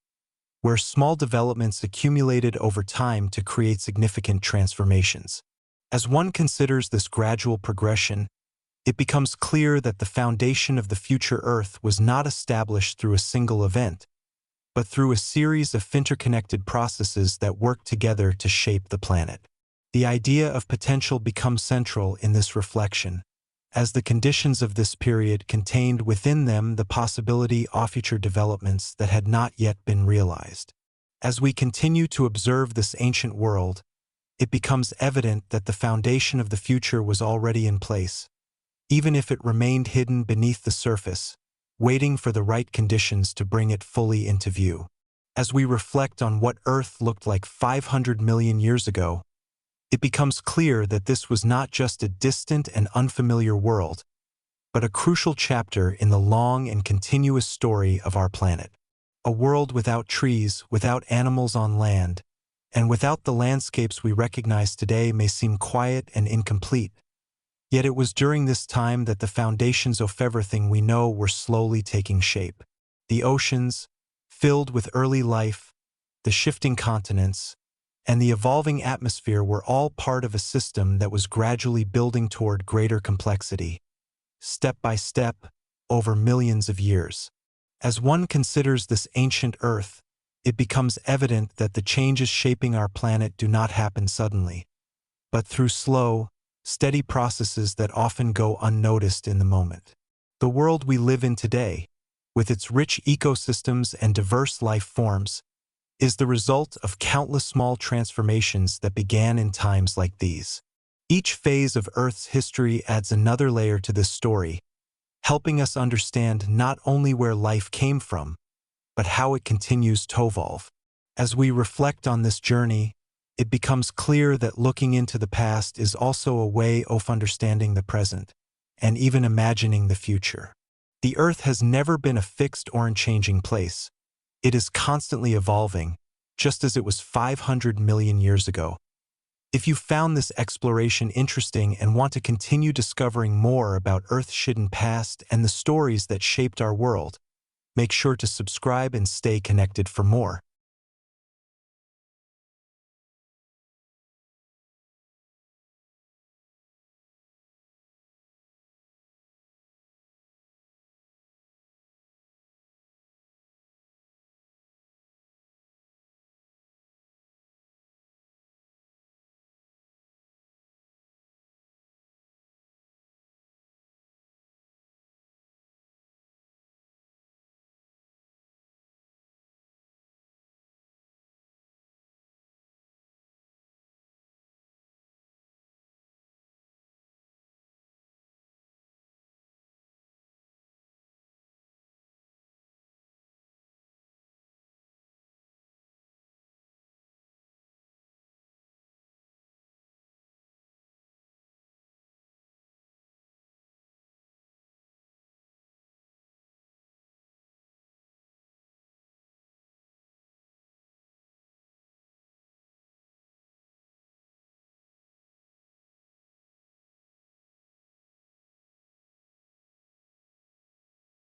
where small developments accumulated over time to create significant transformations. As one considers this gradual progression, it becomes clear that the foundation of the future Earth was not established through a single event, but through a series of interconnected processes that work together to shape the planet. The idea of potential becomes central in this reflection, as the conditions of this period contained within them the possibility of future developments that had not yet been realized. As we continue to observe this ancient world, it becomes evident that the foundation of the future was already in place, even if it remained hidden beneath the surface, waiting for the right conditions to bring it fully into view. As we reflect on what Earth looked like 500 million years ago, it becomes clear that this was not just a distant and unfamiliar world, but a crucial chapter in the long and continuous story of our planet. A world without trees, without animals on land, and without the landscapes we recognize today may seem quiet and incomplete. Yet it was during this time that the foundations of everything we know were slowly taking shape. The oceans, filled with early life, the shifting continents, and the evolving atmosphere were all part of a system that was gradually building toward greater complexity, step by step, over millions of years. As one considers this ancient Earth, it becomes evident that the changes shaping our planet do not happen suddenly, but through slow, steady processes that often go unnoticed in the moment. The world we live in today, with its rich ecosystems and diverse life forms, is the result of countless small transformations that began in times like these. Each phase of Earth's history adds another layer to this story, helping us understand not only where life came from, but how it continues to evolve. As we reflect on this journey, it becomes clear that looking into the past is also a way of understanding the present, and even imagining the future. The Earth has never been a fixed or unchanging place. It is constantly evolving, just as it was 500 million years ago. If you found this exploration interesting and want to continue discovering more about Earth's hidden past and the stories that shaped our world, make sure to subscribe and stay connected for more.